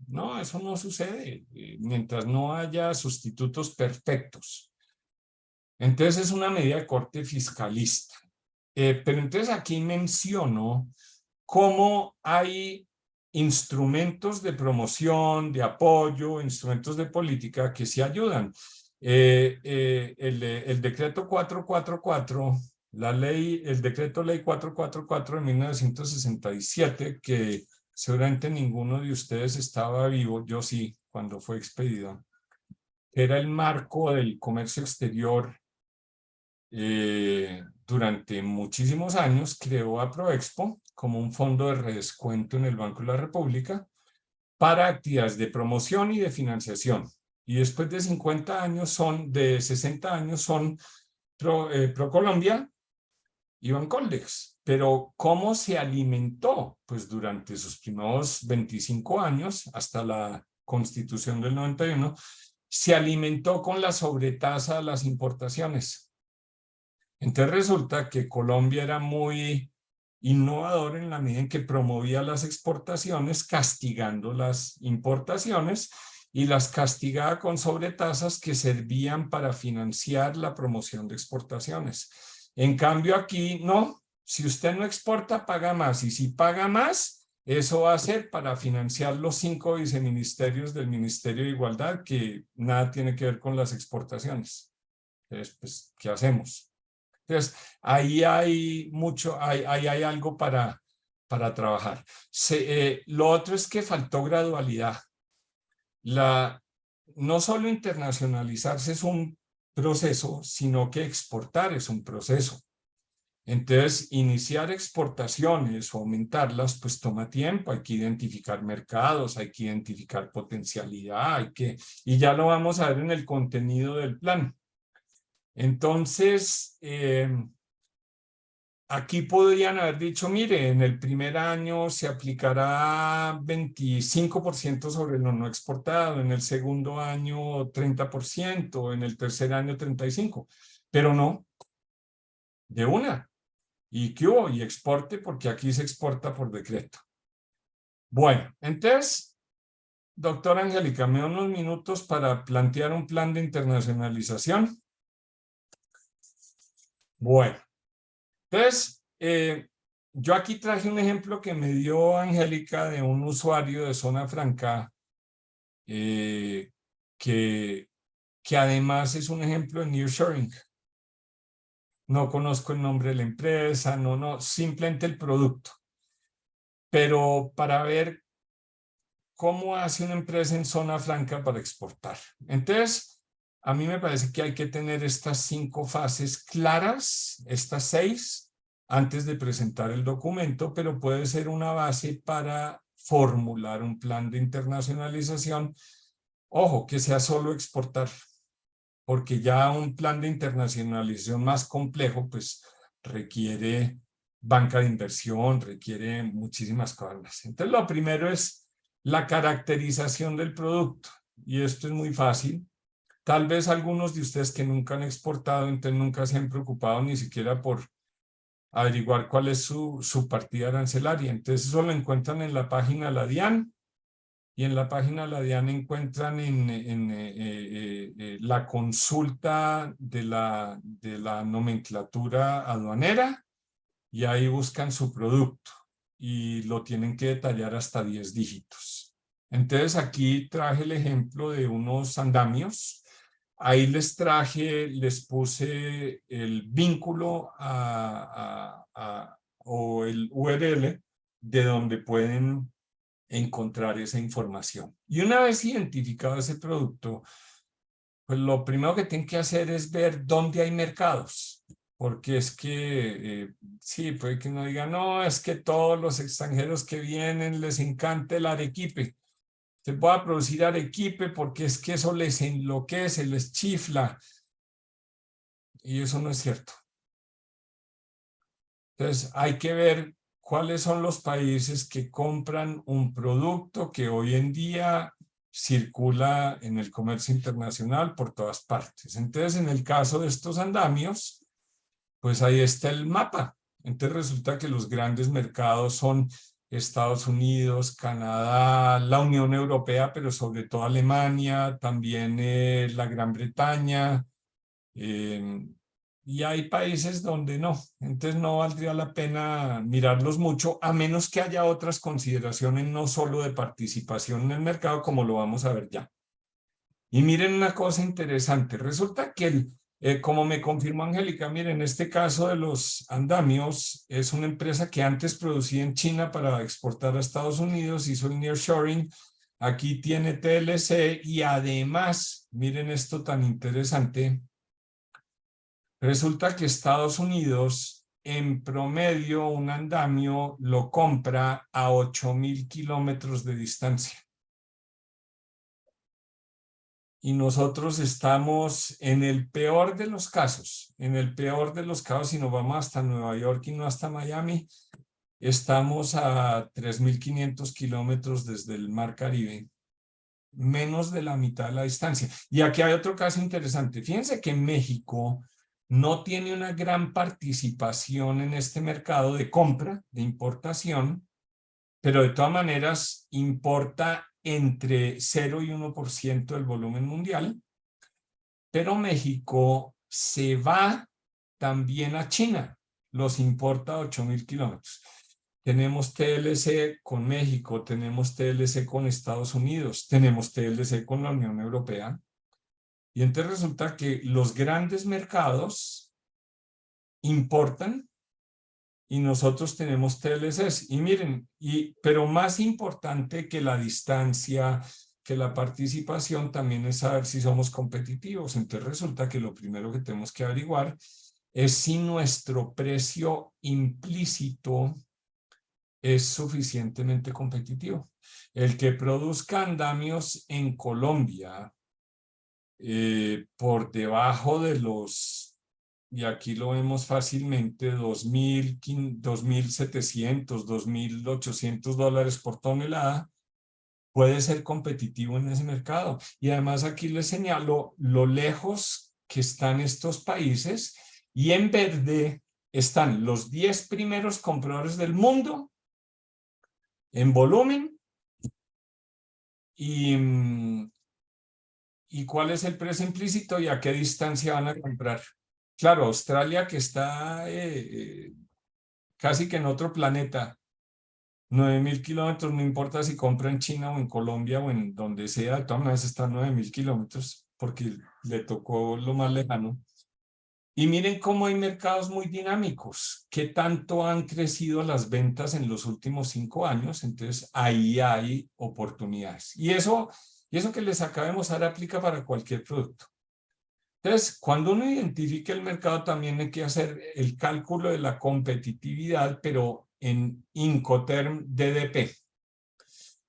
[SPEAKER 2] No, eso no sucede, mientras no haya sustitutos perfectos. Entonces es una medida de corte fiscalista. Pero entonces aquí menciono cómo hay instrumentos de promoción, de apoyo, instrumentos de política que sí ayudan. El decreto 444, el decreto ley 444 de 1967, que seguramente ninguno de ustedes estaba vivo, yo sí, cuando fue expedido, era el marco del comercio exterior. Durante muchísimos años creó a Proexpo como un fondo de redescuento en el Banco de la República para actividades de promoción y de financiación. Y después de 60 años son ProColombia y Bancoldex. Pero ¿cómo se alimentó? Pues durante sus primeros 25 años, hasta la Constitución del 91, se alimentó con la sobretasa a las importaciones. Entonces resulta que Colombia era muy innovador en la medida en que promovía las exportaciones, castigando las importaciones y las castigaba con sobretasas que servían para financiar la promoción de exportaciones. En cambio aquí no, si usted no exporta paga más y si paga más, eso va a ser para financiar los 5 viceministerios del Ministerio de Igualdad que nada tiene que ver con las exportaciones. Entonces, pues, ¿qué hacemos? Entonces, ahí hay hay algo para trabajar. Lo otro es que faltó gradualidad. No solo internacionalizarse es un proceso, sino que exportar es un proceso. Entonces, iniciar exportaciones o aumentarlas, pues toma tiempo, hay que identificar mercados, hay que identificar potencialidad, y ya lo vamos a ver en el contenido del plan. Entonces, aquí podrían haber dicho, mire, en el primer año se aplicará 25% sobre lo no exportado, en el segundo año 30%, en el tercer año 35%, pero no, de una. ¿Y qué hubo? Y exporte, porque aquí se exporta por decreto. Bueno, entonces, doctora Angélica, me da unos minutos para plantear un plan de internacionalización. Bueno, entonces, yo aquí traje un ejemplo que me dio Angélica de un usuario de Zona Franca, que además es un ejemplo de nearshoring. No conozco el nombre de la empresa, simplemente el producto. Pero para ver cómo hace una empresa en Zona Franca para exportar. Entonces, a mí me parece que hay que tener estas 5 fases claras, estas 6, antes de presentar el documento, pero puede ser una base para formular un plan de internacionalización. Ojo, que sea solo exportar, porque ya un plan de internacionalización más complejo, pues requiere banca de inversión, requiere muchísimas cosas. Entonces, lo primero es la caracterización del producto, y esto es muy fácil. Tal vez algunos de ustedes que nunca han exportado, entonces nunca se han preocupado ni siquiera por averiguar cuál es su partida arancelaria. Entonces eso lo encuentran en la página de la DIAN, y en la página de la DIAN encuentran la consulta de la nomenclatura aduanera, y ahí buscan su producto y lo tienen que detallar hasta 10 dígitos. Entonces aquí traje el ejemplo de unos andamios. Ahí les puse el vínculo o el URL de donde pueden encontrar esa información. Y una vez identificado ese producto, pues lo primero que tienen que hacer es ver dónde hay mercados. Porque es que, sí, puede que uno diga, no, es que todos los extranjeros que vienen les encanta el arequipe. Se puede producir arequipe porque es que eso les enloquece, les chifla. Y eso no es cierto. Entonces, hay que ver cuáles son los países que compran un producto que hoy en día circula en el comercio internacional por todas partes. Entonces, en el caso de estos andamios, pues ahí está el mapa. Entonces, resulta que los grandes mercados son Estados Unidos, Canadá, la Unión Europea, pero sobre todo Alemania, también la Gran Bretaña, y hay países donde no. Entonces no valdría la pena mirarlos mucho, a menos que haya otras consideraciones, no solo de participación en el mercado, como lo vamos a ver ya. Y miren una cosa interesante, resulta que como me confirmó Angélica, miren, en este caso de los andamios, es una empresa que antes producía en China para exportar a Estados Unidos, hizo el nearshoring, aquí tiene TLC y además, miren esto tan interesante, resulta que Estados Unidos en promedio un andamio lo compra a 8.000 kilómetros de distancia. Y nosotros estamos en el peor de los casos, si nos vamos hasta Nueva York y no hasta Miami, estamos a 3.500 kilómetros desde el Mar Caribe, menos de la mitad de la distancia. Y aquí hay otro caso interesante. Fíjense que México no tiene una gran participación en este mercado de compra, de importación, pero de todas maneras importa entre 0 y 1% del volumen mundial, pero México se va también a China, los importa a 8.000 kilómetros. Tenemos TLC con México, tenemos TLC con Estados Unidos, tenemos TLC con la Unión Europea, y entonces resulta que los grandes mercados importan y nosotros tenemos TLCs. Y miren, pero más importante que la distancia, que la participación, también es saber si somos competitivos. Entonces resulta que lo primero que tenemos que averiguar es si nuestro precio implícito es suficientemente competitivo. El que produzca andamios en Colombia por debajo de los, y aquí lo vemos fácilmente, 2.700, $2.800 por tonelada, puede ser competitivo en ese mercado. Y además aquí les señalo lo lejos que están estos países, y en verde están los 10 primeros compradores del mundo en volumen y cuál es el precio implícito y a qué distancia van a comprar. Claro, Australia, que está casi que en otro planeta, 9.000 kilómetros, no importa si compra en China o en Colombia o en donde sea, de todas maneras está a 9.000 kilómetros porque le tocó lo más lejano. Y miren cómo hay mercados muy dinámicos, qué tanto han crecido las ventas en los últimos 5 años, entonces ahí hay oportunidades. Y eso que les acabo de mostrar aplica para cualquier producto. Entonces, cuando uno identifica el mercado, también hay que hacer el cálculo de la competitividad, pero en Incoterm DDP.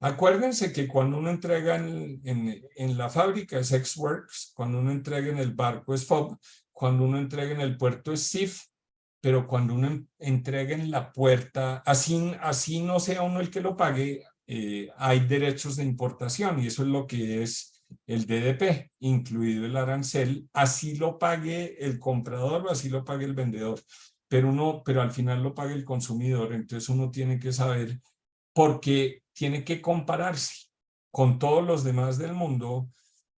[SPEAKER 2] Acuérdense que cuando uno entrega en la fábrica es Ex-Works, cuando uno entrega en el barco es FOB, cuando uno entrega en el puerto es SIF, pero cuando uno entrega en la puerta, así no sea uno el que lo pague, hay derechos de importación y eso es lo que es el DDP, incluido el arancel, así lo pague el comprador o así lo pague el vendedor, pero al final lo paga el consumidor, entonces uno tiene que saber porque tiene que compararse con todos los demás del mundo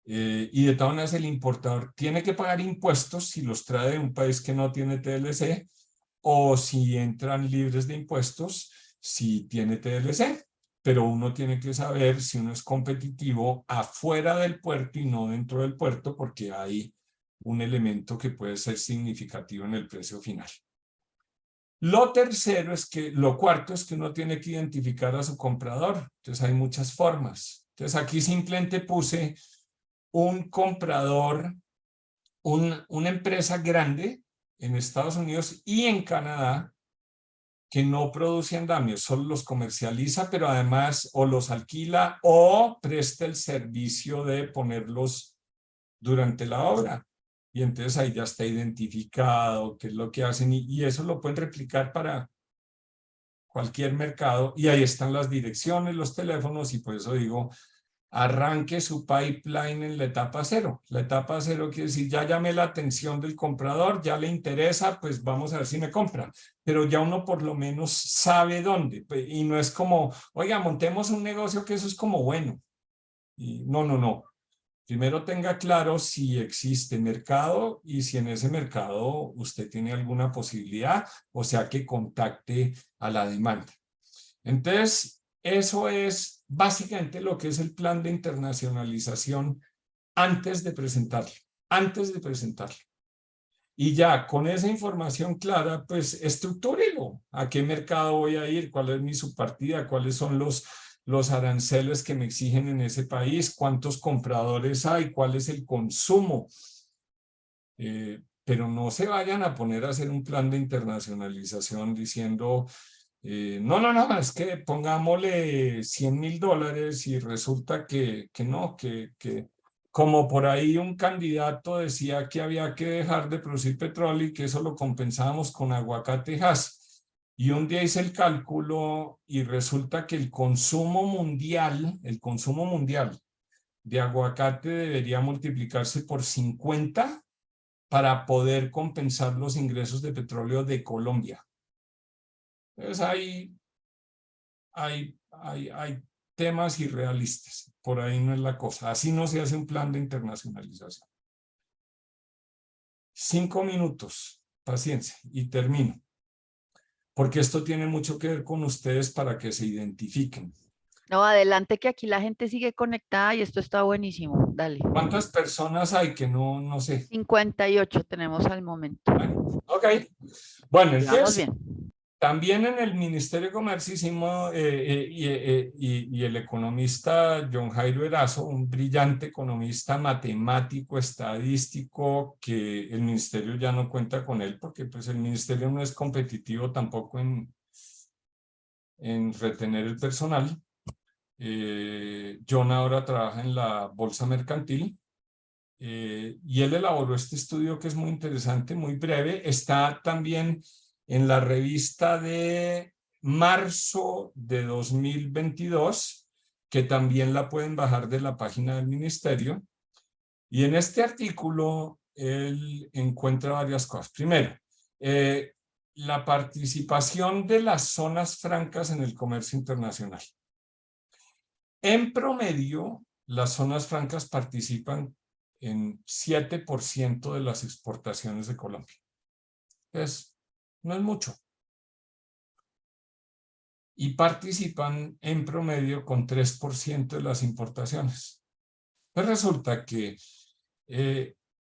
[SPEAKER 2] y de todas maneras el importador tiene que pagar impuestos si los trae de un país que no tiene TLC o si entran libres de impuestos si tiene TLC. pero uno tiene que saber si uno es competitivo afuera del puerto y no dentro del puerto, porque hay un elemento que puede ser significativo en el precio final. Lo cuarto es que uno tiene que identificar a su comprador. Entonces hay muchas formas. Entonces aquí simplemente puse un comprador, una empresa grande en Estados Unidos y en Canadá que no produce andamios, solo los comercializa, pero además o los alquila o presta el servicio de ponerlos durante la obra. Y entonces ahí ya está identificado qué es lo que hacen y eso lo pueden replicar para cualquier mercado y ahí están las direcciones, los teléfonos y por eso digo, arranque su pipeline en la etapa cero. La etapa cero quiere decir, ya llamé la atención del comprador, ya le interesa, pues vamos a ver si me compra. Pero ya uno por lo menos sabe dónde. Y no es como, oiga, montemos un negocio que eso es como bueno. Y no, no, no. Primero tenga claro si existe mercado y si en ese mercado usted tiene alguna posibilidad, o sea que contacte a la demanda. Entonces, eso es básicamente lo que es el plan de internacionalización antes de presentarlo, antes de presentarlo. Y ya con esa información clara, pues estructúrelo. ¿A qué mercado voy a ir? ¿Cuál es mi subpartida? ¿Cuáles son los aranceles que me exigen en ese país? ¿Cuántos compradores hay? ¿Cuál es el consumo? Pero no se vayan a poner a hacer un plan de internacionalización diciendo no, no, no, es que pongámosle $100.000 y resulta que no, que como por ahí un candidato decía que había que dejar de producir petróleo y que eso lo compensábamos con aguacatejas. Y un día hice el cálculo y resulta que el consumo mundial de aguacate debería multiplicarse por 50 para poder compensar los ingresos de petróleo de Colombia. Entonces hay temas irrealistas. Por ahí no es la cosa. Así no se hace un plan de internacionalización. 5 minutos, paciencia, y termino. Porque esto tiene mucho que ver con ustedes para que se identifiquen.
[SPEAKER 1] No, adelante que aquí la gente sigue conectada y esto está buenísimo. Dale.
[SPEAKER 2] ¿Cuántas personas hay que no sé?
[SPEAKER 1] 58 tenemos al momento.
[SPEAKER 2] Ok. Bueno,
[SPEAKER 1] Y vamos
[SPEAKER 2] entonces,
[SPEAKER 1] bien.
[SPEAKER 2] también en el Ministerio de Comercio hicimos, y el economista John Jairo Erazo, un brillante economista matemático, estadístico, que el ministerio ya no cuenta con él, porque pues el ministerio no es competitivo tampoco en retener el personal. John ahora trabaja en la Bolsa Mercantil, y él elaboró este estudio que es muy interesante, muy breve. Está también en la revista de marzo de 2022, que también la pueden bajar de la página del ministerio. Y en este artículo él encuentra varias cosas. Primero, la participación de las zonas francas en el comercio internacional. En promedio, las zonas francas participan en 7% de las exportaciones de Colombia. Entonces, no es mucho. Y participan en promedio con 3% de las importaciones. Pues resulta que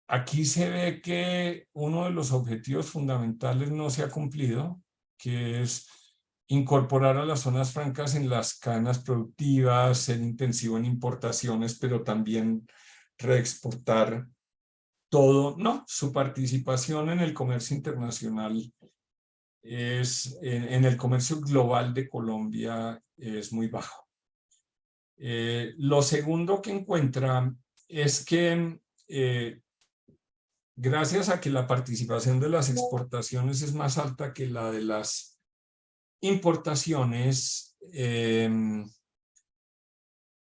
[SPEAKER 2] aquí se ve que uno de los objetivos fundamentales no se ha cumplido, que es incorporar a las zonas francas en las cadenas productivas, ser intensivo en importaciones, pero también reexportar todo. No, su participación en el comercio internacional en el comercio global de Colombia es muy bajo. Lo segundo que encuentra es que gracias a que la participación de las exportaciones es más alta que la de las importaciones,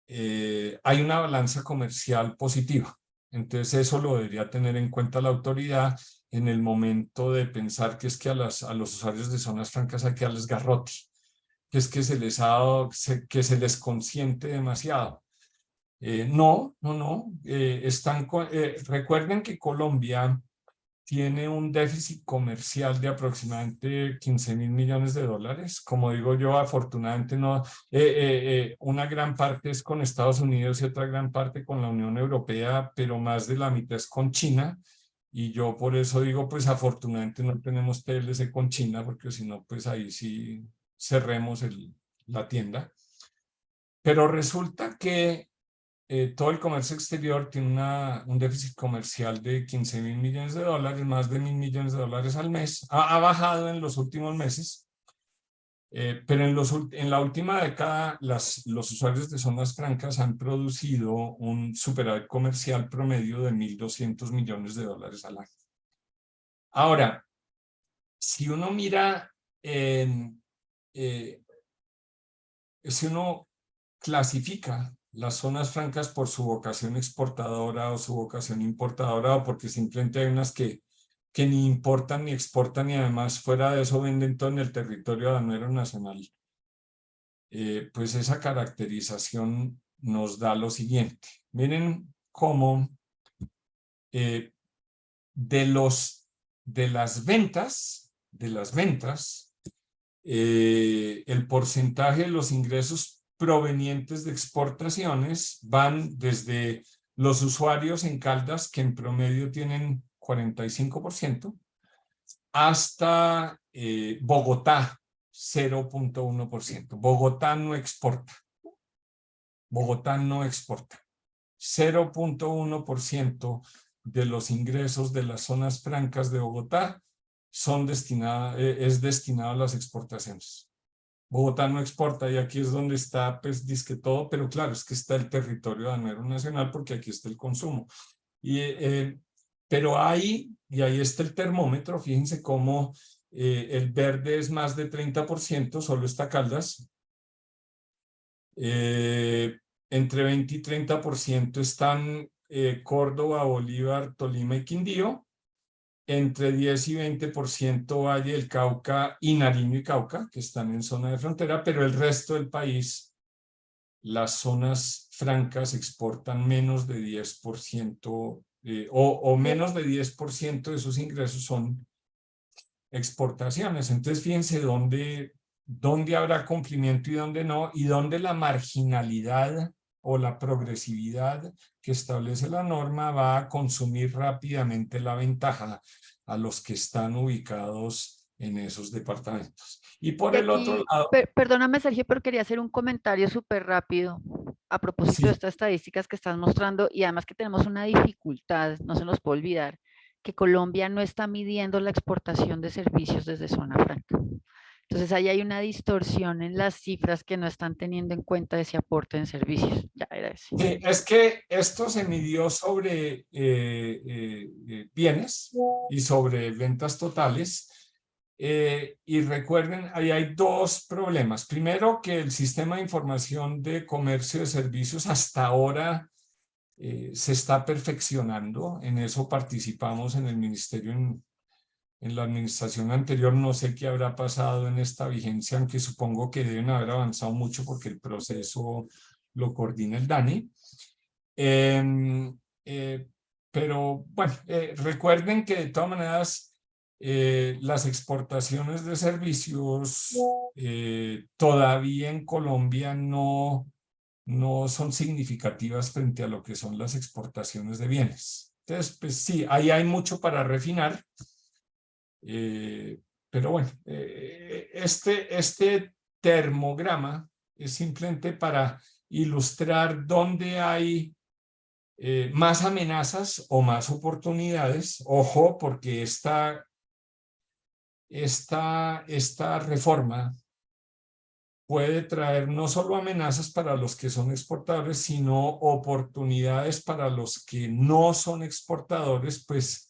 [SPEAKER 2] hay una balanza comercial positiva. Entonces eso lo debería tener en cuenta la autoridad en el momento de pensar que es que a los usuarios de zonas francas hay que darles garrote, que es que se les ha dado, que se les consiente demasiado. No. Recuerden que Colombia tiene un déficit comercial de aproximadamente 15.000 millones de dólares. Como digo yo, afortunadamente no, una gran parte es con Estados Unidos y otra gran parte con la Unión Europea, pero más de la mitad es con China. Y yo por eso digo, pues afortunadamente no tenemos TLC con China, porque si no, pues ahí sí cerremos la tienda. Pero resulta que todo el comercio exterior tiene un déficit comercial de 15.000 millones de dólares, más de 1.000 millones de dólares al mes. Ha bajado en los últimos meses, pero en la última década los usuarios de zonas francas han producido un superávit comercial promedio de 1.200 millones de dólares al año. Ahora, si uno mira, si uno clasifica las zonas francas por su vocación exportadora o su vocación importadora, o porque simplemente hay unas que ni importan ni exportan y además fuera de eso venden todo en el territorio aduanero nacional. Pues esa caracterización nos da lo siguiente. Miren cómo de las ventas, el porcentaje de los ingresos provenientes de exportaciones van desde los usuarios en Caldas, que en promedio tienen 45%, hasta Bogotá, 0.1%. Bogotá no exporta. 0.1% de los ingresos de las zonas francas de Bogotá es destinado a las exportaciones. Bogotá no exporta y aquí es donde está, pues, dizque todo, pero claro, es que está el territorio aduanero nacional porque aquí está el consumo. Pero ahí está el termómetro, fíjense cómo el verde es más de 30%, solo está Caldas. Entre 20 y 30% están Córdoba, Bolívar, Tolima y Quindío. Entre 10 y 20% Valle del Cauca y Nariño y Cauca, que están en zona de frontera, pero el resto del país, las zonas francas exportan menos de 10%, o menos de 10% de sus ingresos son exportaciones. Entonces, fíjense dónde habrá cumplimiento y dónde no, y dónde la marginalidad o la progresividad que establece la norma va a consumir rápidamente la ventaja a los que están ubicados en esos departamentos. Y por
[SPEAKER 1] Y
[SPEAKER 2] el otro
[SPEAKER 1] aquí,
[SPEAKER 2] lado,
[SPEAKER 1] perdóname Sergio, pero quería hacer un comentario súper rápido a propósito de
[SPEAKER 2] sí,
[SPEAKER 1] estas estadísticas que estás mostrando y además que tenemos una dificultad, no se nos puede olvidar, que Colombia no está midiendo la exportación de servicios desde zona franca. Entonces ahí hay una distorsión en las cifras que no están teniendo en cuenta ese aporte en servicios. Ya era ese.
[SPEAKER 2] sí, es que esto se midió sobre bienes y sobre ventas totales. Y recuerden, ahí hay dos problemas. Primero, que el sistema de información de comercio de servicios hasta ahora se está perfeccionando. En eso participamos en el ministerio, en la administración anterior. No sé qué habrá pasado en esta vigencia, aunque supongo que deben haber avanzado mucho porque el proceso lo coordina el DANE. Pero bueno, recuerden que de todas maneras las exportaciones de servicios todavía en Colombia no son significativas frente a lo que son las exportaciones de bienes. Entonces, pues sí, ahí hay mucho para refinar. Pero bueno, este termograma es simplemente para ilustrar dónde hay más amenazas o más oportunidades. Ojo, porque esta reforma puede traer no solo amenazas para los que son exportadores, sino oportunidades para los que no son exportadores, pues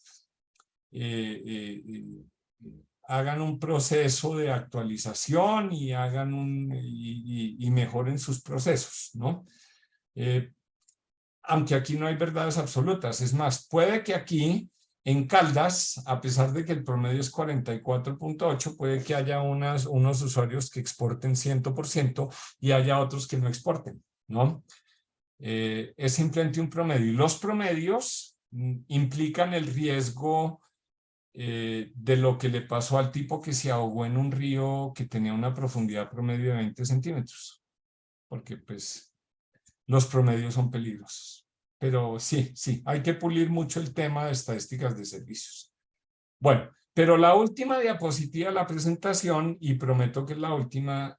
[SPEAKER 2] hagan un proceso de actualización y y mejoren sus procesos, ¿no? Aunque aquí no hay verdades absolutas. Es más, puede que aquí en Caldas, a pesar de que el promedio es 44.8, puede que haya unos usuarios que exporten 100% y haya otros que no exporten, ¿no? Es simplemente un promedio. Y los promedios implican el riesgo de lo que le pasó al tipo que se ahogó en un río que tenía una profundidad promedio de 20 centímetros, porque pues los promedios son peligrosos. Pero sí, sí, hay que pulir mucho el tema de estadísticas de servicios. Bueno, pero la última diapositiva de la presentación, y prometo que es la última,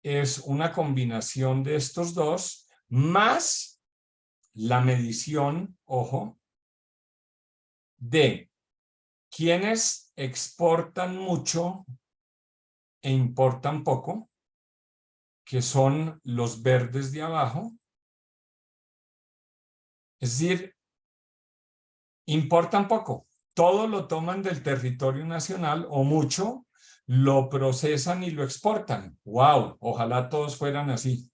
[SPEAKER 2] es una combinación de estos dos, más la medición, ojo, de quienes exportan mucho e importan poco, que son los verdes de abajo. Es decir, importan poco. Todo lo toman del territorio nacional o mucho, lo procesan y lo exportan. ¡Wow! Ojalá todos fueran así.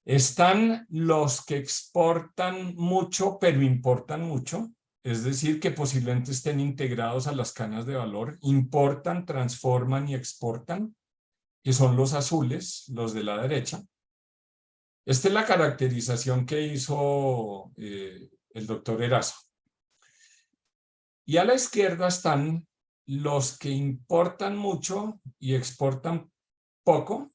[SPEAKER 2] Están los que exportan mucho, pero importan mucho. Es decir, que posiblemente estén integrados a las cadenas de valor, importan, transforman y exportan, que son los azules, los de la derecha. Esta es la caracterización que hizo el doctor Erazo. Y a la izquierda están los que importan mucho y exportan poco,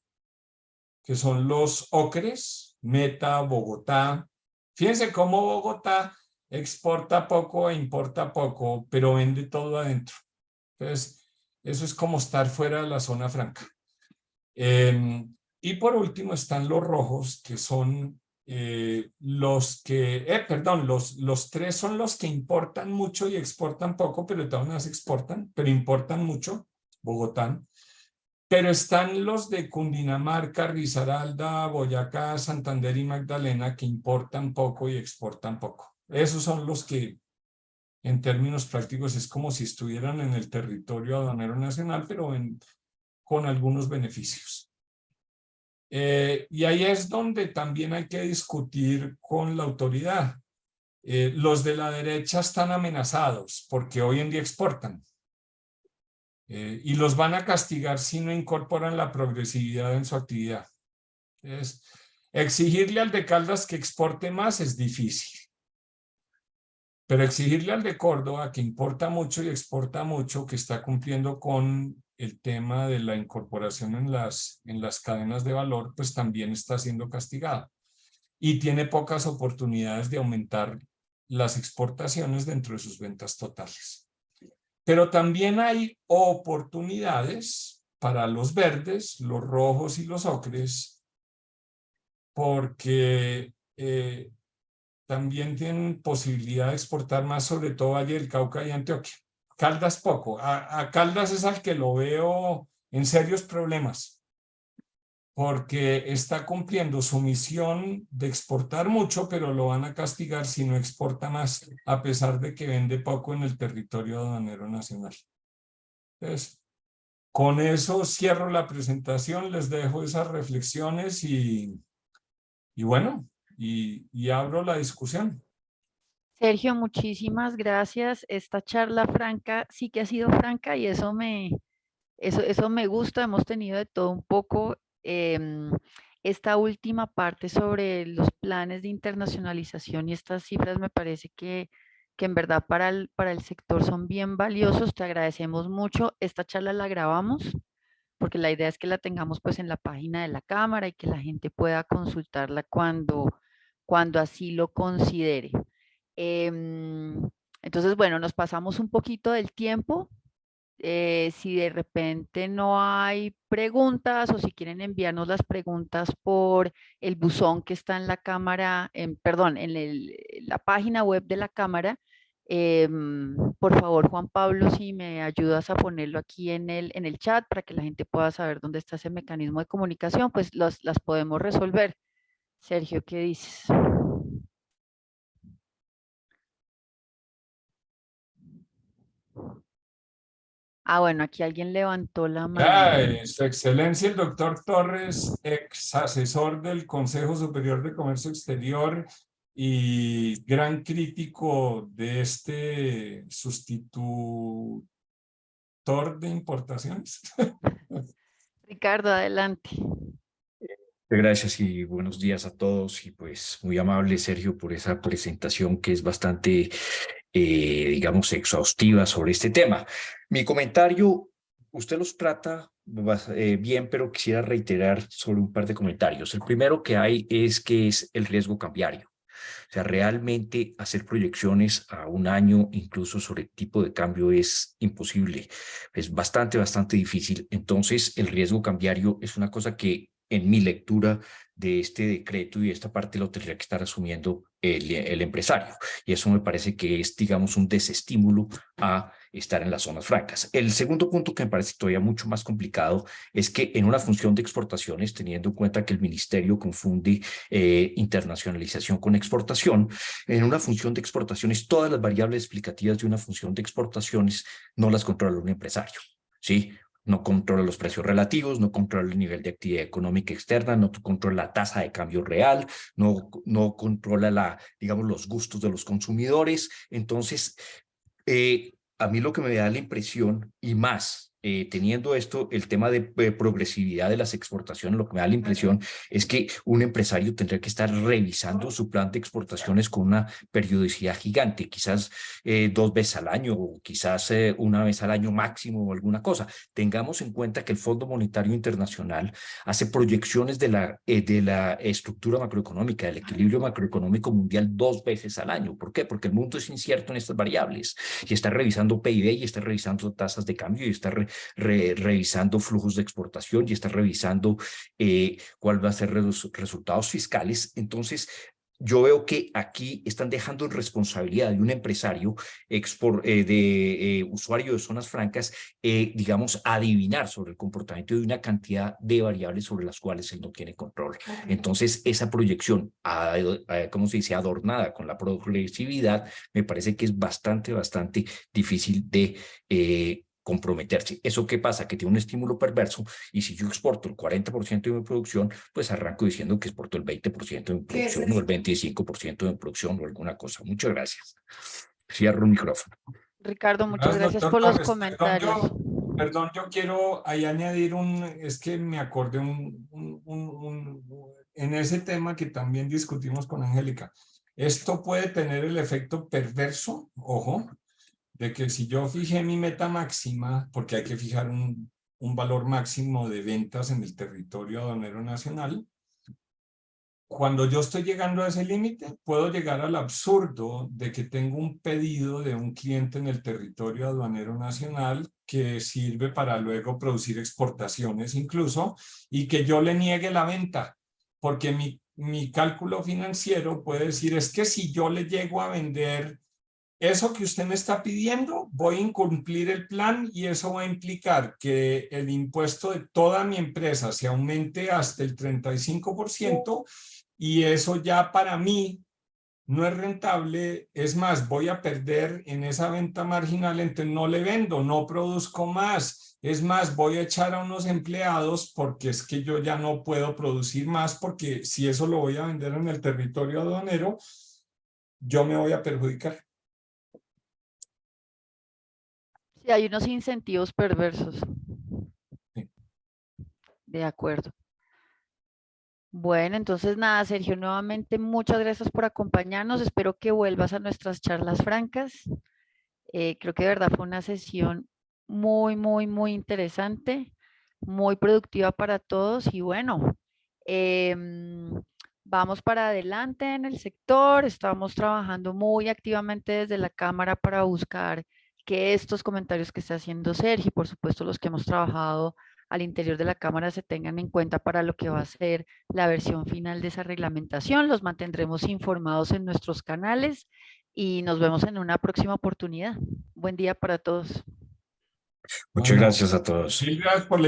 [SPEAKER 2] que son los ocres, Meta, Bogotá. Fíjense cómo Bogotá exporta poco e importa poco, pero vende todo adentro. Entonces, eso es como estar fuera de la zona franca. Y por último están los rojos, que son los que, perdón, los tres son los que importan mucho y exportan poco, pero de todas maneras exportan, pero importan mucho, Bogotá. Pero están los de Cundinamarca, Risaralda, Boyacá, Santander y Magdalena, que importan poco y exportan poco. Esos son los que, en términos prácticos, es como si estuvieran en el territorio aduanero nacional, pero con algunos beneficios. Y ahí es donde también hay que discutir con la autoridad. Los de la derecha están amenazados porque hoy en día exportan y los van a castigar si no incorporan la progresividad en su actividad. Entonces, exigirle al de Caldas que exporte más es difícil, pero exigirle al de Córdoba que importa mucho y exporta mucho, que está cumpliendo con el tema de la incorporación en las cadenas de valor, pues también está siendo castigado y tiene pocas oportunidades de aumentar las exportaciones dentro de sus ventas totales. Pero también hay oportunidades para los verdes, los rojos y los ocres, porque también tienen posibilidad de exportar más, sobre todo Valle del Cauca y Antioquia. Caldas poco. A Caldas es al que lo veo en serios problemas, porque está cumpliendo su misión de exportar mucho, pero lo van a castigar si no exporta más, a pesar de que vende poco en el territorio aduanero nacional. Entonces, con eso cierro la presentación, les dejo esas reflexiones y bueno, y abro la discusión.
[SPEAKER 1] Sergio, muchísimas gracias. Esta charla franca sí que ha sido franca y eso me gusta. Hemos tenido de todo un poco. Esta última parte sobre los planes de internacionalización y estas cifras me parece que en verdad para el sector son bien valiosos. Te agradecemos mucho. Esta charla la grabamos porque la idea es que la tengamos pues en la página de la Cámara y que la gente pueda consultarla cuando así lo considere. Entonces, bueno, nos pasamos un poquito del tiempo. Si de repente no hay preguntas o si quieren enviarnos las preguntas por el buzón que está en la cámara, perdón, la página web de la cámara, por favor, Juan Pablo, si me ayudas a ponerlo aquí en el chat para que la gente pueda saber dónde está ese mecanismo de comunicación, pues las podemos resolver. Sergio, ¿qué dices? Ah, bueno, aquí alguien levantó la mano.
[SPEAKER 2] Su excelencia el doctor Torres, ex asesor del Consejo Superior de Comercio Exterior y gran crítico de este sustitutor de importaciones.
[SPEAKER 1] Ricardo, adelante.
[SPEAKER 3] Gracias y buenos días a todos y pues muy amable Sergio por esa presentación que es bastante digamos, exhaustiva sobre este tema. Mi comentario, usted los trata bien, pero quisiera reiterar sobre un par de comentarios. El primero que hay es que es el riesgo cambiario. O sea, realmente hacer proyecciones a un año, incluso sobre el tipo de cambio, es imposible. Es bastante difícil. Entonces, el riesgo cambiario es una cosa que en mi lectura de este decreto y esta parte lo tendría que estar asumiendo el empresario. Y eso me parece que es, digamos, un desestímulo a estar en las zonas francas. El segundo punto que me parece todavía mucho más complicado es que en una función de exportaciones, teniendo en cuenta que el ministerio confunde internacionalización con exportación, en una función de exportaciones, todas las variables explicativas de una función de exportaciones no las controla un empresario, ¿sí? No controla los precios relativos, no controla el nivel de actividad económica externa, no controla la tasa de cambio real, no controla digamos, los gustos de los consumidores. Entonces, a mí lo que me da la impresión, y más teniendo esto, el tema de progresividad de las exportaciones, lo que me da la impresión es que un empresario tendría que estar revisando su plan de exportaciones con una periodicidad gigante, quizás 2 veces al año o quizás 1 vez al año máximo o alguna cosa. Tengamos en cuenta que el Fondo Monetario Internacional hace proyecciones de la estructura macroeconómica, del equilibrio macroeconómico mundial 2 veces al año. ¿Por qué? Porque el mundo es incierto en estas variables y está revisando PIB y está revisando tasas de cambio y está revisando flujos de exportación y está revisando cuál va a ser los resultados fiscales. Entonces, yo veo que aquí están dejando en responsabilidad de un empresario, usuario de zonas francas, digamos, adivinar sobre el comportamiento de una cantidad de variables sobre las cuales él no tiene control. Entonces, esa proyección, ¿cómo se dice?, adornada con la progresividad, me parece que es bastante difícil de comprometerse. ¿Eso qué pasa? Que tiene un estímulo perverso y si yo exporto el 40% de mi producción, pues arranco diciendo que exporto el 20% de mi producción o el 25% de mi producción o alguna cosa. Muchas gracias. Cierro el micrófono.
[SPEAKER 1] Ricardo, muchas
[SPEAKER 2] Gracias,
[SPEAKER 1] gracias
[SPEAKER 2] doctor
[SPEAKER 1] por los
[SPEAKER 2] Torres.
[SPEAKER 1] comentarios.
[SPEAKER 2] Perdón, yo quiero ahí añadir es que me acordé en ese tema que también discutimos con Angélica. Esto puede tener el efecto perverso, ojo, de que si yo fijé mi meta máxima, porque hay que fijar un valor máximo de ventas en el territorio aduanero nacional, cuando yo estoy llegando a ese límite, puedo llegar al absurdo de que tengo un pedido de un cliente en el territorio aduanero nacional que sirve para luego producir exportaciones incluso, y que yo le niegue la venta, porque mi cálculo financiero puede decir, es que si yo le llego a vender eso que usted me está pidiendo, voy a incumplir el plan y eso va a implicar que el impuesto de toda mi empresa se aumente hasta el 35% y eso ya para mí no es rentable. Es más, voy a perder en esa venta marginal, entonces no le vendo, no produzco más. Es más, voy a echar a unos empleados porque es que yo ya no puedo producir más, porque si eso lo voy a vender en el territorio aduanero, yo me voy a perjudicar.
[SPEAKER 1] Sí, hay unos incentivos perversos.
[SPEAKER 2] Sí.
[SPEAKER 1] De acuerdo. Bueno, entonces nada, Sergio, nuevamente muchas gracias por acompañarnos. Espero que vuelvas a nuestras charlas francas. Creo que de verdad fue una sesión muy interesante, muy productiva para todos y bueno, vamos para adelante en el sector. Estamos trabajando muy activamente desde la Cámara para buscar que estos comentarios que está haciendo Sergio y por supuesto los que hemos trabajado al interior de la Cámara se tengan en cuenta para lo que va a ser la versión final de esa reglamentación. Los mantendremos informados en nuestros canales y nos vemos en una próxima oportunidad. Buen día para todos.
[SPEAKER 3] Muchas
[SPEAKER 2] Bueno,
[SPEAKER 3] gracias a todos.
[SPEAKER 2] mil gracias por la